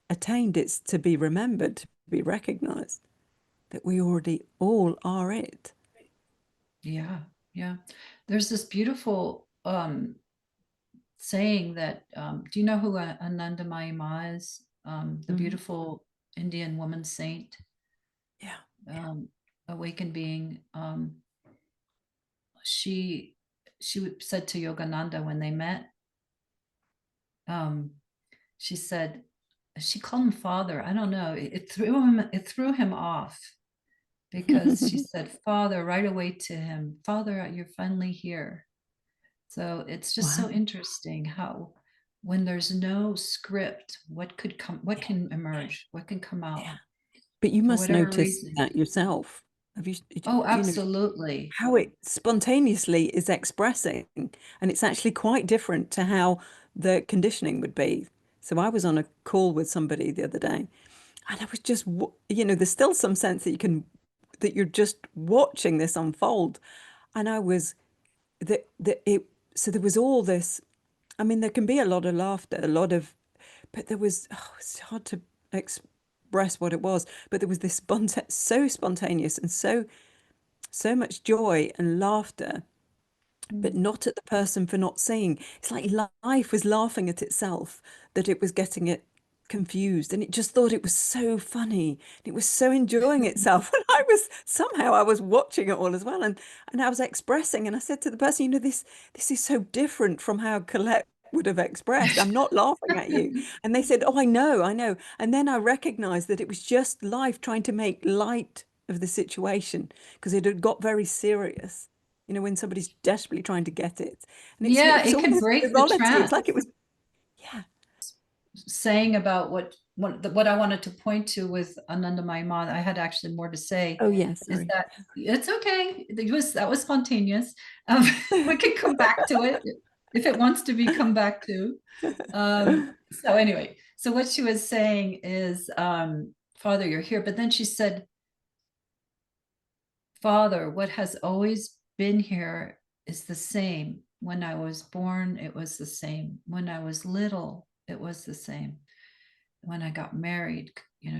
S1: attained, it's to be remembered, to be recognized that we already all are it.
S2: Yeah, yeah. There's this beautiful saying that do you know who Anandamayi Ma is? The
S1: Mhm.
S2: beautiful Indian woman saint,
S1: Yeah.
S2: um, awakened being. She said to Yogananda when they met, um, she said, she called him father. I don't know. It threw him off because she said father right away to him. Father, you're finally here. So it's just
S1: Wow.
S2: so interesting how when there's no script, what could come, what
S1: Yeah.
S2: can emerge, what can come out
S1: Yeah. But you
S2: for
S1: must
S2: whatever
S1: notice
S2: reason.
S1: that yourself. Have you,
S2: Oh,
S1: you know,
S2: absolutely.
S1: how it spontaneously is expressing, and it's actually quite different to how the conditioning would be. So I was on a call with somebody the other day, and I was just, there's still some sense that that you're just watching this unfold. And I was, so there was all this, I mean, there can be a lot of laughter, a lot of, but there was, oh, it's hard to express what it was, but there was this so spontaneous and so much joy and laughter, but
S2: Mm.
S1: not at the person for not seeing. It's like life was laughing at itself, that it was getting it confused, and it just thought it was so funny. It was so enjoying itself. And I was watching it all as well. And I was expressing, and I said to the person, this is so different from how Colette would have expressed. I'm not laughing at you. And they said, oh, I know, I know. And then I recognized that it was just life trying to make light of the situation, because it had got very serious, when somebody's desperately trying to get it. And it
S2: Yeah,
S1: was
S2: it
S1: all
S2: could
S1: this
S2: break the
S1: frivolity. It was like it
S2: trance.
S1: was, yeah.
S2: Saying about what I wanted to point to with Anandamayi Ma, I had actually more to say,
S1: Oh, yeah,
S2: is
S1: sorry.
S2: that it's okay. That was spontaneous. We can come back to it if it wants to be come back to. So anyway, so what she was saying is, Father, you're here. But then she said, Father, what has always been here is the same. When I was born, it was the same. When I was little, it was the same. When I got married,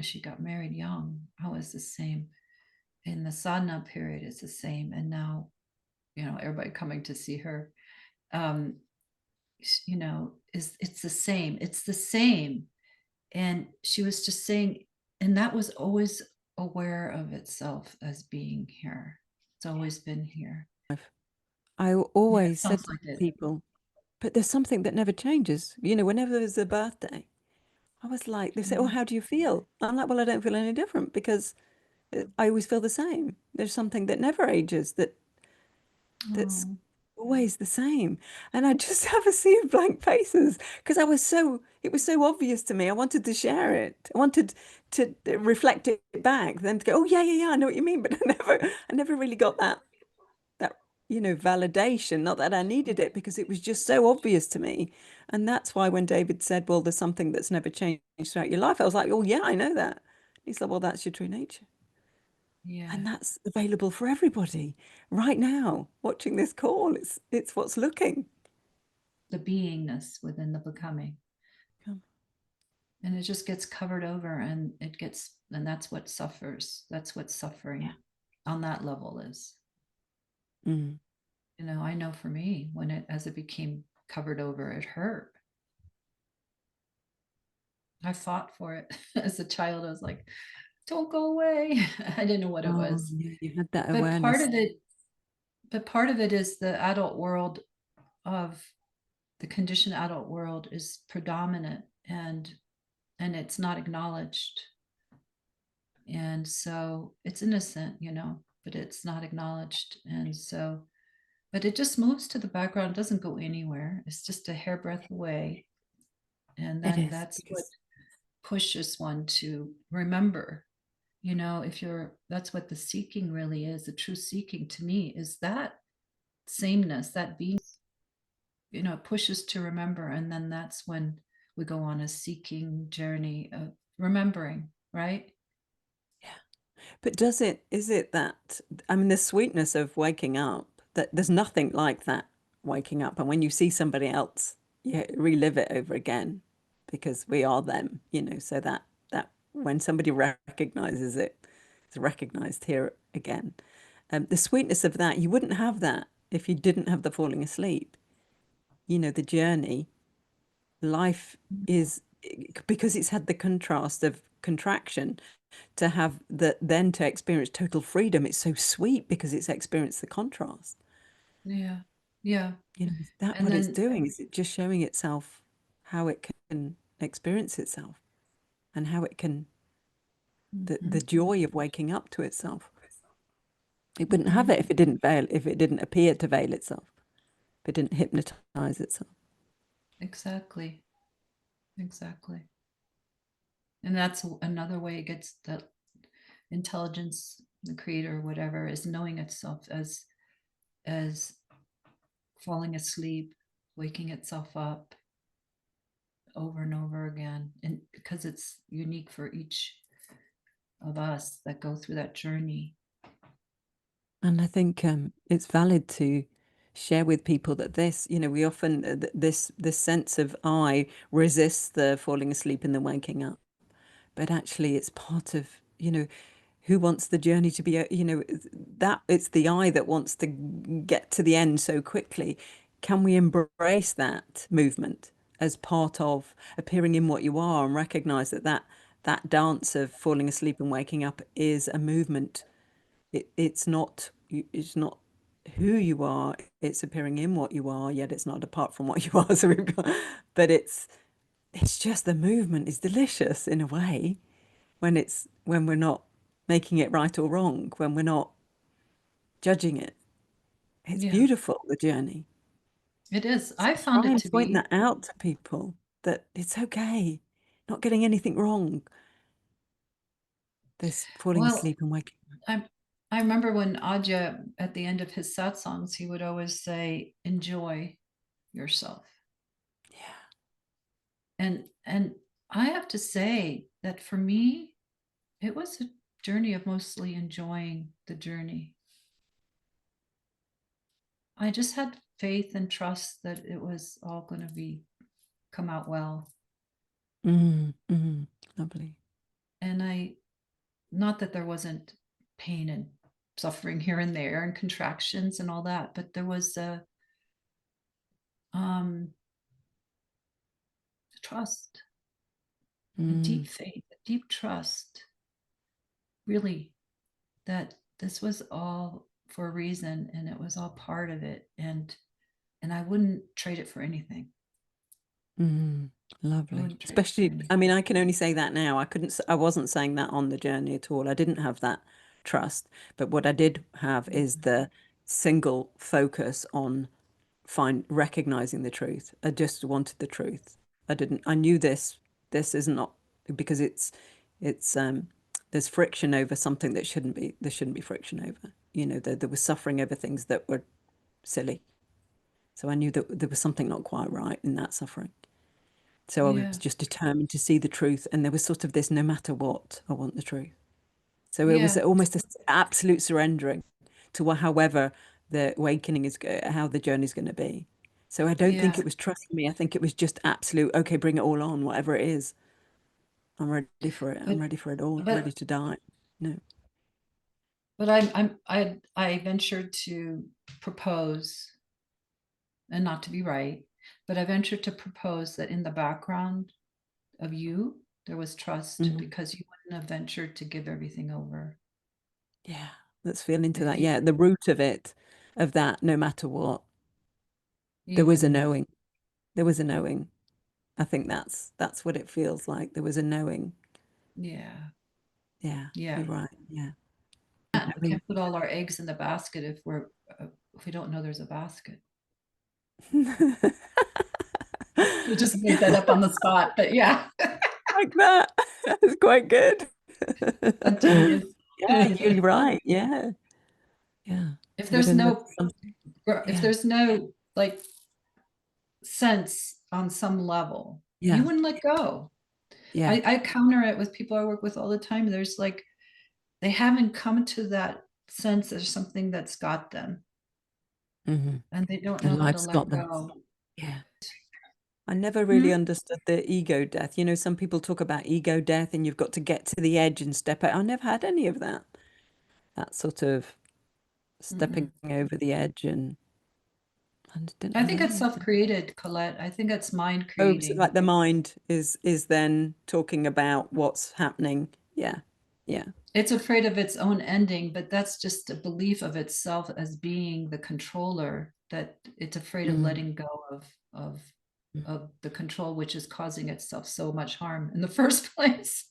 S2: she got married young. I was the same. In the sadhana period, it's the same. And now, everybody coming to see her, um, is it's the same. It's the same. And she was just saying, and that was always aware of itself as being here. It's always been here.
S1: I
S2: Yeah, it
S1: always said
S2: sounds
S1: to
S2: like it.
S1: people, but there's something that never changes. Whenever there's a birthday, I was like, they say, oh,
S2: Mm.
S1: how do you feel? I'm like, well, I don't feel any different, because I always feel the same. There's something that never ages, that's
S2: Oh,
S1: always the same. And I just have a sea of blank faces, because it was so obvious to me. I wanted to share it. I wanted to reflect it back, then to go, oh, yeah, yeah, yeah, I know what you mean. But I never really got that, validation. Not that I needed it, because it was just so obvious to me. And that's why when David said, well, there's something that's never changed throughout your life, I was like, oh, yeah, I know that. He's like, well, that's your true nature.
S2: yeah.
S1: And that's available for everybody right now. Watching this call, it's what's looking.
S2: The beingness within the becoming.
S1: Come.
S2: And it just gets covered over and that's what suffers. That's what
S1: Yeah.
S2: suffering on that level is.
S1: Mm.
S2: I know for me, as it became covered over, it hurt. I fought for it as a child. I was like, don't go away. I didn't know what it
S1: Oh,
S2: was.
S1: yeah, you had that
S2: But part
S1: awareness.
S2: of it, but part of it is the adult world of the conditioned adult world is predominant and it's not acknowledged. And so it's innocent, but it's not acknowledged. And so, but it just moves to the background, doesn't go anywhere. It's just a hairbreadth away. And
S1: It
S2: then
S1: is,
S2: that's what
S1: because
S2: pushes one to remember. you know, if you're, that's what the seeking really is. The true seeking to me is that sameness, that being, you know, pushes to remember. And then that's when we go on a seeking journey of remembering, right?
S1: But is it that, I mean, the sweetness of waking up, that there's nothing like that waking up. And when you see somebody else, you relive it over again because we are them, so that when somebody recognizes it, it's recognized here again. The sweetness of that, you wouldn't have that if you didn't have the falling asleep. The journey, life is because it's had the contrast of contraction to have that then to experience total freedom. It's so sweet because it's experienced the contrast.
S2: Yeah. Yeah.
S1: Is that
S2: And
S1: what it's
S2: then,
S1: doing? Is it just showing itself how it can experience itself and how it can the
S2: mhm,
S1: joy of waking up to itself? It wouldn't have
S2: mhm,
S1: it if it didn't veil, if it didn't appear to veil itself, if it didn't hypnotize itself.
S2: exactly. Exactly. And that's another way it gets that intelligence, the creator, whatever, is knowing itself as falling asleep, waking itself up over and over again. And because it's unique for each of us that go through that journey.
S1: And I think it's valid to share with people that we often this sense of I resists the falling asleep and the waking up, but actually it's part of who wants the journey to be that it's the I that wants to get to the end so quickly. Can we embrace that movement as part of appearing in what you are and recognize that dance of falling asleep and waking up is a movement. It's not who you are, it's appearing in what you are, yet it's not apart from what you are. So but it's just the movement is delicious in a way when we're not making it right or wrong, when we're not judging it. It's
S2: Yeah,
S1: beautiful, the journey.
S2: it is.
S1: So
S2: I found
S1: try
S2: it
S1: and
S2: to
S1: point
S2: be.
S1: that out to people that it's okay, not getting anything wrong. This falling
S2: Well,
S1: asleep and waking.
S2: I I remember when Aja at the end of his satsangs, he would always say, "Enjoy yourself."
S1: Yeah.
S2: And I have to say that for me, it was a journey of mostly enjoying the journey. I just had faith and trust that it was all going to be come out well.
S1: Lovely.
S2: And I, not that there wasn't pain and suffering here and there and contractions and all that, but there was a um, trust, a deep
S1: Mm,
S2: faith, a deep trust, really, that this was all for a reason and it was all part of it. And I wouldn't trade it for anything.
S1: mm,
S2: I
S1: lovely.
S2: wouldn't trade it for
S1: Especially, I
S2: anything.
S1: mean, I can only say that now. I wasn't saying that on the journey at all. I didn't have that trust. But what I did have is the single focus on recognizing the truth. I just wanted the truth. I knew this is not because it's there's friction over something there shouldn't be friction over. There was suffering over things that were silly. So I knew that there was something not quite right in that suffering. So I was
S2: Yeah.
S1: just determined to see the truth. And there was sort of this no matter what, I want the truth. So it was
S2: Yeah.
S1: almost an absolute surrendering to however the awakening how the journey is going to be. So I don't think
S2: Yeah.
S1: it was trusting me. I think it was just absolute, okay, bring it all on, whatever it is. I'm ready for it. I'm
S2: But
S1: ready for it all. I'm ready
S2: but
S1: to die. No.
S2: but I ventured to propose, and not to be right, but I ventured to propose that in the background of you there was trust
S1: Mhm.
S2: because you wouldn't have ventured to give everything over
S1: Yeah. Let's feel into
S2: if
S1: that.
S2: you
S1: Yeah. The root of it, of that, no matter what, there
S2: you
S1: was a
S2: wouldn't have.
S1: knowing. There was a knowing. I think that's what it feels like. There was a knowing.
S2: Yeah.
S1: Yeah,
S2: Yeah.
S1: you're right. Yeah.
S2: We can't put all our eggs in the basket if we don't know there's a basket. We just made that up on the spot, but yeah.
S1: Like that. That's quite good.
S2: Spontaneous.
S1: Yeah, you're right. Yeah. Yeah.
S2: If
S1: But
S2: there's
S1: in the
S2: no,
S1: something,
S2: if
S1: yeah.
S2: there's no like sense on some level, you
S1: Yeah.
S2: wouldn't let go.
S1: Yeah.
S2: I counter it with people I work with all the time. There's like, they haven't come to that sense there's something that's got them
S1: Hmm.
S2: and they don't
S1: And
S2: know how to
S1: life's
S2: let
S1: got them.
S2: go.
S1: Yeah. I never really
S2: Hmm?
S1: understood the ego death. You know, some people talk about ego death and you've got to get to the edge and step out. I never had any of that. That sort of stepping
S2: Mm-mm.
S1: over the edge, and I didn't
S2: I
S1: have
S2: think it's
S1: any of that.
S2: self-created, Colette. I think it's mind
S1: Oh, so
S2: creating.
S1: like the mind is then talking about what's happening. Yeah. Yeah.
S2: It's afraid of its own ending, but that's just a belief of itself as being the controller, that it's afraid of
S1: Mm.
S2: letting go of of the control which is causing itself so much harm in the first place.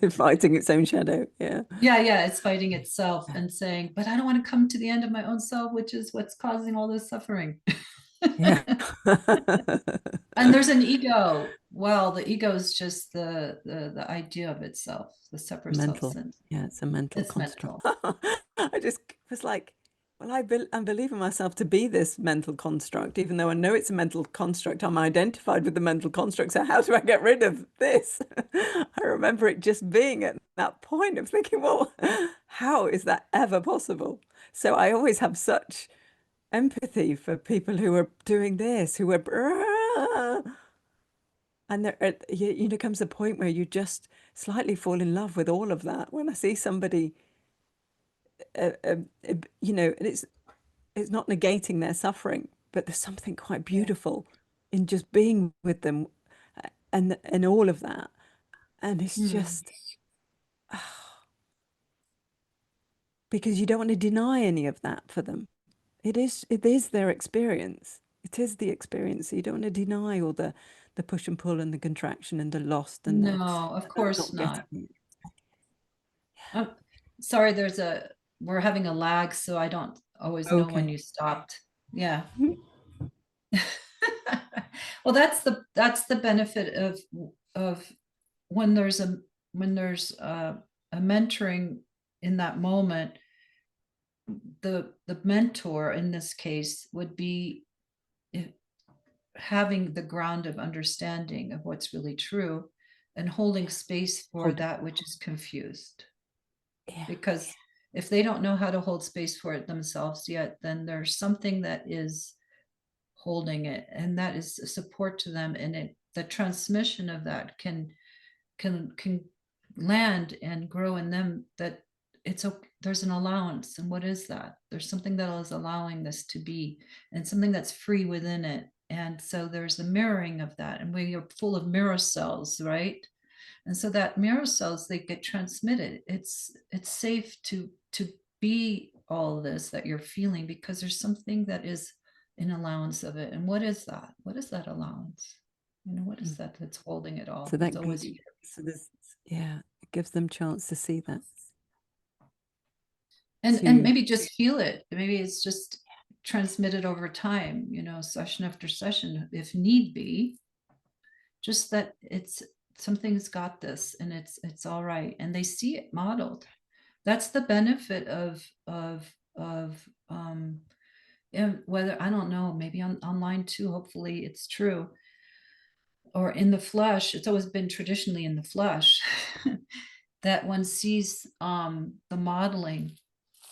S1: Fighting its own shadow. Yeah.
S2: Yeah, yeah, it's fighting itself and saying, but I don't want to come to the end of my own self, which is what's causing all this suffering.
S1: Yeah.
S2: And there's an ego. Well, the ego is just the idea of itself, the separate self
S1: Mental.
S2: sense.
S1: Yeah, it's a mental
S2: It's
S1: construct.
S2: mental.
S1: I just was like, well, I'm believing myself to be this mental construct, even though I know it's a mental construct. I'm identified with the mental construct. So how do I get rid of this? I remember it just being at that point of thinking, well, how is that ever possible? So I always have such empathy for people who are doing this, who are, and you know, comes a point where you just slightly fall in love with all of that. When I see somebody, you know, and it's not negating their suffering, but there's something quite
S2: Yeah.
S1: beautiful in just being with them, and all of that. And it's
S2: Hmm.
S1: just because you don't want to deny any of that for them. It is their experience. It is the experience. So you don't want to deny all the push and pull and the contraction and the lost and the
S2: No, of
S1: not
S2: course
S1: getting
S2: not.
S1: it.
S2: I'm sorry, we're having a lag, so I don't always know when
S1: Okay.
S2: you stopped. Yeah. Well, that's the benefit of when there's a mentoring in that moment. The mentor in this case would be having the ground of understanding of what's really true and holding space for
S1: Hold.
S2: that which is confused.
S1: Yeah.
S2: Because if they don't know how to hold space for it themselves yet, then there's something that is holding it, and that is a support to them, and the transmission of that can land and grow in them, that it's okay, there's an allowance. And what is that? There's something that is allowing this to be, and something that's free within it. And so there's a mirroring of that, and we are full of mirror cells, right? And so that mirror cells, they get transmitted. It's safe to be all this that you're feeling, because there's something that is an allowance of it. And what is that? What is that allowance? What is
S1: Mm.
S2: that that's holding it
S1: So
S2: all? It's
S1: that
S2: always here.
S1: so there's yeah, it gives them chance to see that
S2: And
S1: to
S2: maybe just feel it. Maybe it's just transmitted over time, session after session, if need be. Just that it's something's got this, and it's all right, and they see it modeled. That's the benefit of and whether, I don't know, maybe online too, hopefully it's true, or in the flesh. It's always been traditionally in the flesh that one sees the modeling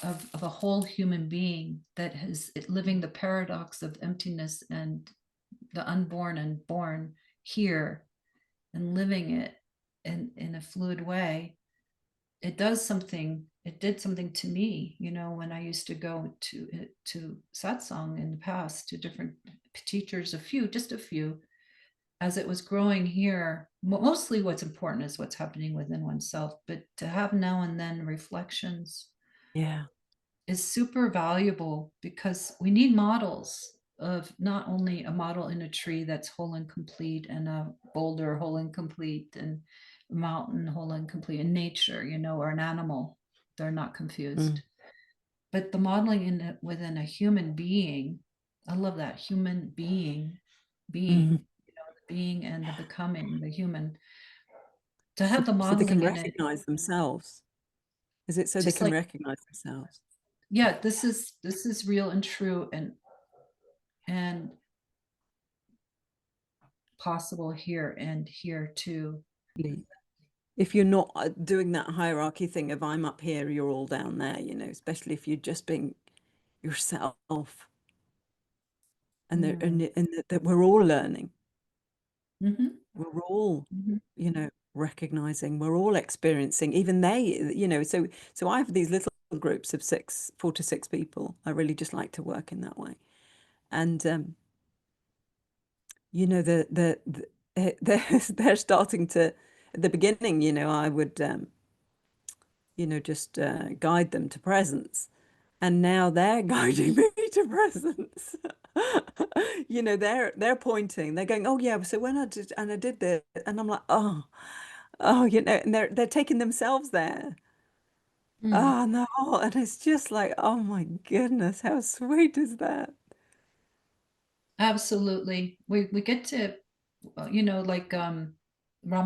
S2: of a whole human being that is living the paradox of emptiness and the unborn and born here, and living it in a fluid way. It did something to me, when I used to go to satsang in the past, to different teachers, just a few, as it was growing here. Mostly what's important is what's happening within oneself, but to have now and then reflections
S1: yeah.
S2: is super valuable, because we need models of not only a model in a tree that's whole and complete, and a boulder whole and complete, and a mountain whole and complete in nature, or an animal. They're not confused.
S1: Mm.
S2: But the modeling within a human being, I love that, human being,
S1: Mm.
S2: the being and the becoming, the human, to have the
S1: So they can
S2: modeling in it,
S1: recognize themselves. Is it so they
S2: just
S1: can
S2: like,
S1: recognize themselves?
S2: yeah, this is real and true and possible here and here too.
S1: If you're not doing that hierarchy thing of I'm up here, you're all down there, especially if you're just being yourself
S2: Mm.
S1: and that we're all learning.
S2: Hmm.
S1: We're all,
S2: Hmm.
S1: recognizing, we're all experiencing, even they, so I have these little groups of 4 to 6 people. I really just like to work in that way. And they're starting to at the beginning, I would just guide them to presence. And now they're guiding me to presence. They're pointing, they're going, oh yeah, so when I did this, and I'm like, oh, and they're taking themselves there.
S2: Mm.
S1: Oh no, and it's just like, oh my goodness, how sweet is that?
S2: Absolutely. We get to, like Ram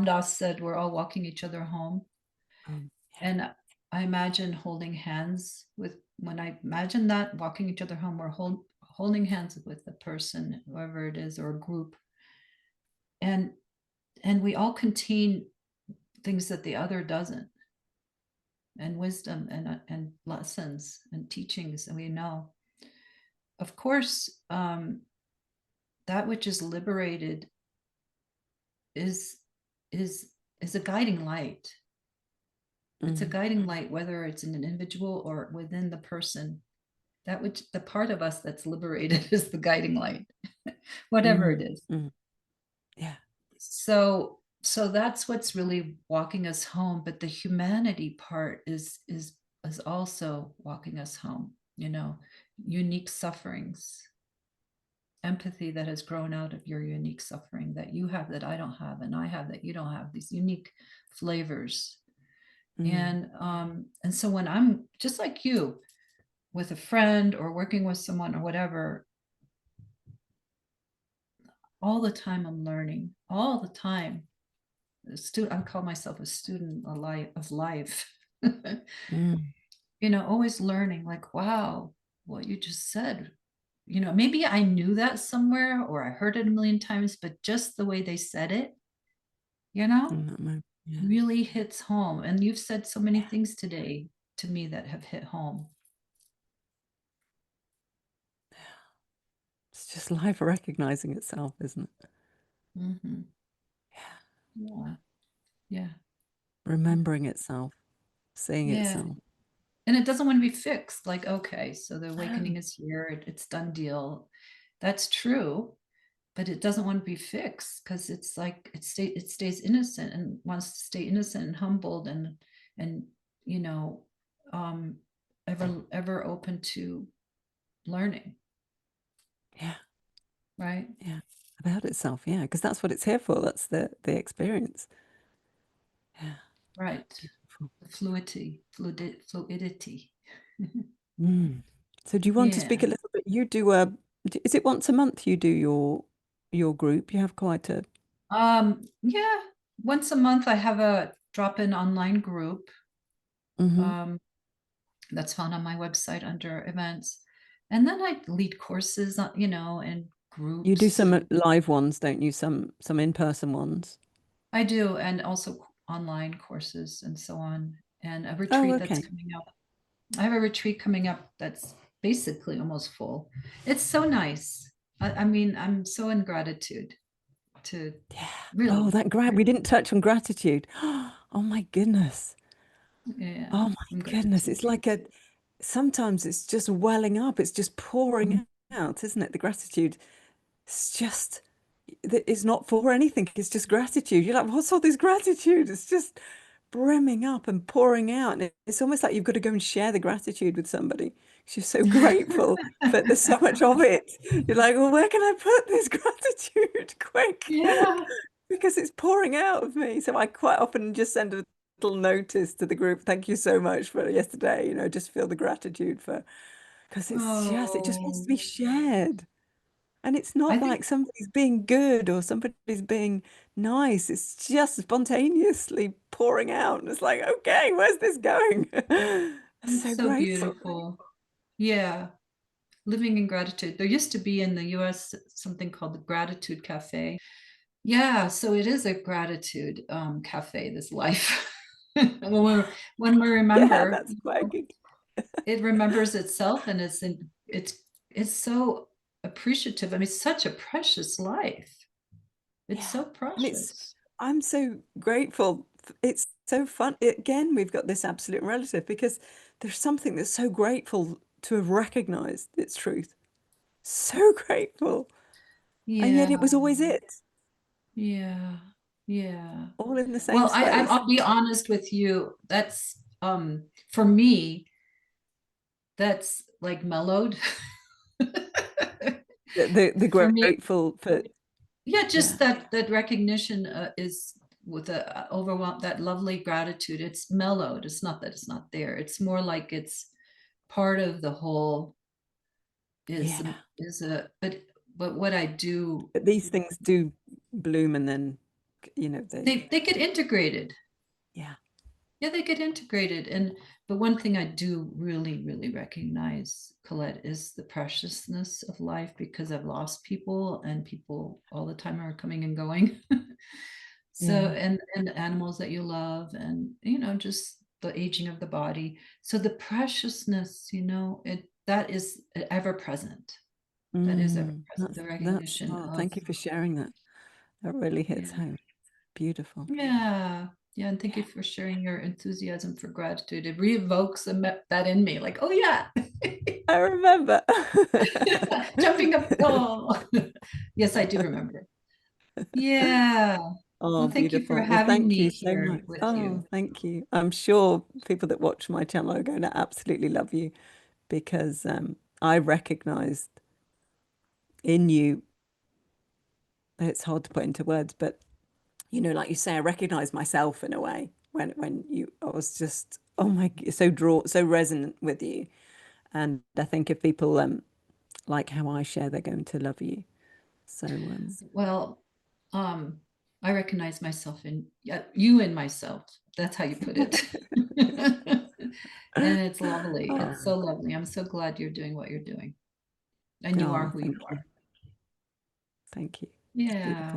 S2: Dass said, we're all walking each other home.
S1: Um,
S2: And I imagine holding hands with, when I imagine that walking each other home, we're holding hands with the person, whoever it is, or a group. And we all contain things that the other doesn't, and wisdom and lessons and teachings, and we know. Of course, that which is liberated is is is a guiding light. It's a
S1: mm,
S2: guiding light, whether it's in an individual or within the person. That which the part of us that's liberated is the guiding light, whatever it
S1: mm,
S2: is.
S1: mm. Yeah.
S2: So that's what's really walking us home. But the humanity part is also walking us home. Unique sufferings, empathy that has grown out of your unique suffering that you have that I don't have, and I have that you don't have. These unique flavors.
S1: Mm,
S2: And so when I'm just like you, with a friend or working with someone or whatever, all the time I'm learning, all the time. I call myself a student of life.
S1: mm.
S2: Always learning, like, wow, what you just said. Maybe I knew that somewhere or I heard it a million times, but just the way they said it, you know,
S1: In that moment. Yeah.
S2: really hits home. And you've said so many things today to me that have hit home.
S1: It's just life recognizing itself, isn't it?
S2: Hmm.
S1: Yeah.
S2: Yeah. Yeah.
S1: Remembering itself, seeing
S2: Yeah.
S1: itself.
S2: And it doesn't want to be fixed. Like, okay, so the awakening
S1: No.
S2: is here, it's done deal. That's true, but it doesn't want to be fixed because it's like it stays innocent and wants to stay innocent and humbled and you know um ever open to learning,
S1: Yeah.
S2: right?
S1: Yeah. About itself. Yeah. Because that's what it's here for. That's the experience. Yeah.
S2: Right.
S1: Beautiful.
S2: The fluidity.
S1: Mm. So do you want to speak
S2: Yeah.
S1: a little bit? You do is it once a month you do your group? You have quite a
S2: Yeah, once a month I have a drop-in online group
S1: hmm
S2: um that's found on my website under events. And then I lead courses, and
S1: You do
S2: groups.
S1: some live ones, don't you? Some in-person ones.
S2: I do, and also online courses and so on. And a
S1: Oh,
S2: retreat that's
S1: okay.
S2: coming up. I have a retreat coming up that's basically almost full. It's so nice. I mean, I'm so in gratitude to
S1: Yeah. Oh,
S2: really,
S1: that we didn't touch on gratitude. Oh my goodness.
S2: yeah,
S1: Oh my
S2: in
S1: goodness.
S2: gratitude.
S1: It's like sometimes it's just welling up. It's just pouring out, isn't it? The gratitude. It's just, it's not for anything. It's just gratitude. You're like, what's all this gratitude? It's just brimming up and pouring out. And it's almost like you've got to go and share the gratitude with somebody. 'Cause you're so grateful that there's so much of it. You're like, well, where can I put this gratitude? Quick.
S2: Yeah.
S1: Because it's pouring out of me. So I quite often just send a little notice to the group. Thank you so much for yesterday. Just feel the gratitude for, because it just wants to
S2: Oh,
S1: be shared. And it's
S2: I
S1: not
S2: think
S1: like somebody's being good or somebody's being nice. It's just spontaneously pouring out. And it's like, okay, where's this going? So
S2: it's so
S1: grateful.
S2: beautiful. Yeah. Living in gratitude. There used to be in the US something called the Gratitude Cafe. Yeah, so it is a gratitude cafe, this life. When we
S1: Yeah,
S2: remember,
S1: that's quite good.
S2: it remembers itself and it's so appreciative. I mean, it's such a precious life. It's
S1: Yeah.
S2: so
S1: And it's,
S2: precious.
S1: I'm so grateful. It's so fun. Again, we've got this absolute relative because there's something that's so grateful to have recognized its truth. So grateful. And yet
S2: Yeah,
S1: it was always it,
S2: yeah, yeah.
S1: all in the same
S2: Well,
S1: space.
S2: I'll be honest with you. That's for me, that's like mellowed.
S1: The
S2: For me,
S1: grateful for,
S2: yeah,
S1: yeah,
S2: just that recognition is with the overwhelm, that lovely gratitude. It's mellowed. It's not that it's not there. It's more like it's part of the whole is
S1: yeah.
S2: is a but what I do,
S1: But these things do bloom and then,
S2: they get integrated.
S1: yeah.
S2: Yeah, they get integrated. And but one thing I do really, really recognize, Colette, is the preciousness of life because I've lost people and people all the time are coming and going. So
S1: Yeah.
S2: and animals that you love and just the aging of the body. So the preciousness, it that is ever present. That is ever present. The recognition
S1: Oh,
S2: of
S1: thank you for sharing that. That really hits
S2: yeah.
S1: home. Beautiful.
S2: Yeah. Yeah. And thank you
S1: Yeah.
S2: for sharing your enthusiasm for gratitude. It reevokes that in me. Like, oh yeah.
S1: I remember.
S2: Jumping up. Oh. Yes, I do remember. Yeah.
S1: Oh,
S2: Well, thank you for
S1: beautiful. Well,
S2: having
S1: thank
S2: me
S1: you so
S2: here
S1: much.
S2: with
S1: Oh,
S2: you.
S1: thank you. I'm sure people that watch my channel are going to absolutely love you because I recognized in you, it's hard to put into words, but like you say, I recognize myself in a way when I was just, oh my, so resonant with you. And I think if people like how I share, they're going to love you. So
S2: Well, I recognize myself in you in myself. That's how you put it. And it's lovely.
S1: oh,
S2: It's so lovely. I'm so glad you're doing what you're doing. And you are
S1: oh,
S2: who you
S1: thank you.
S2: are.
S1: Thank you. It's
S2: Yeah.
S1: beautiful.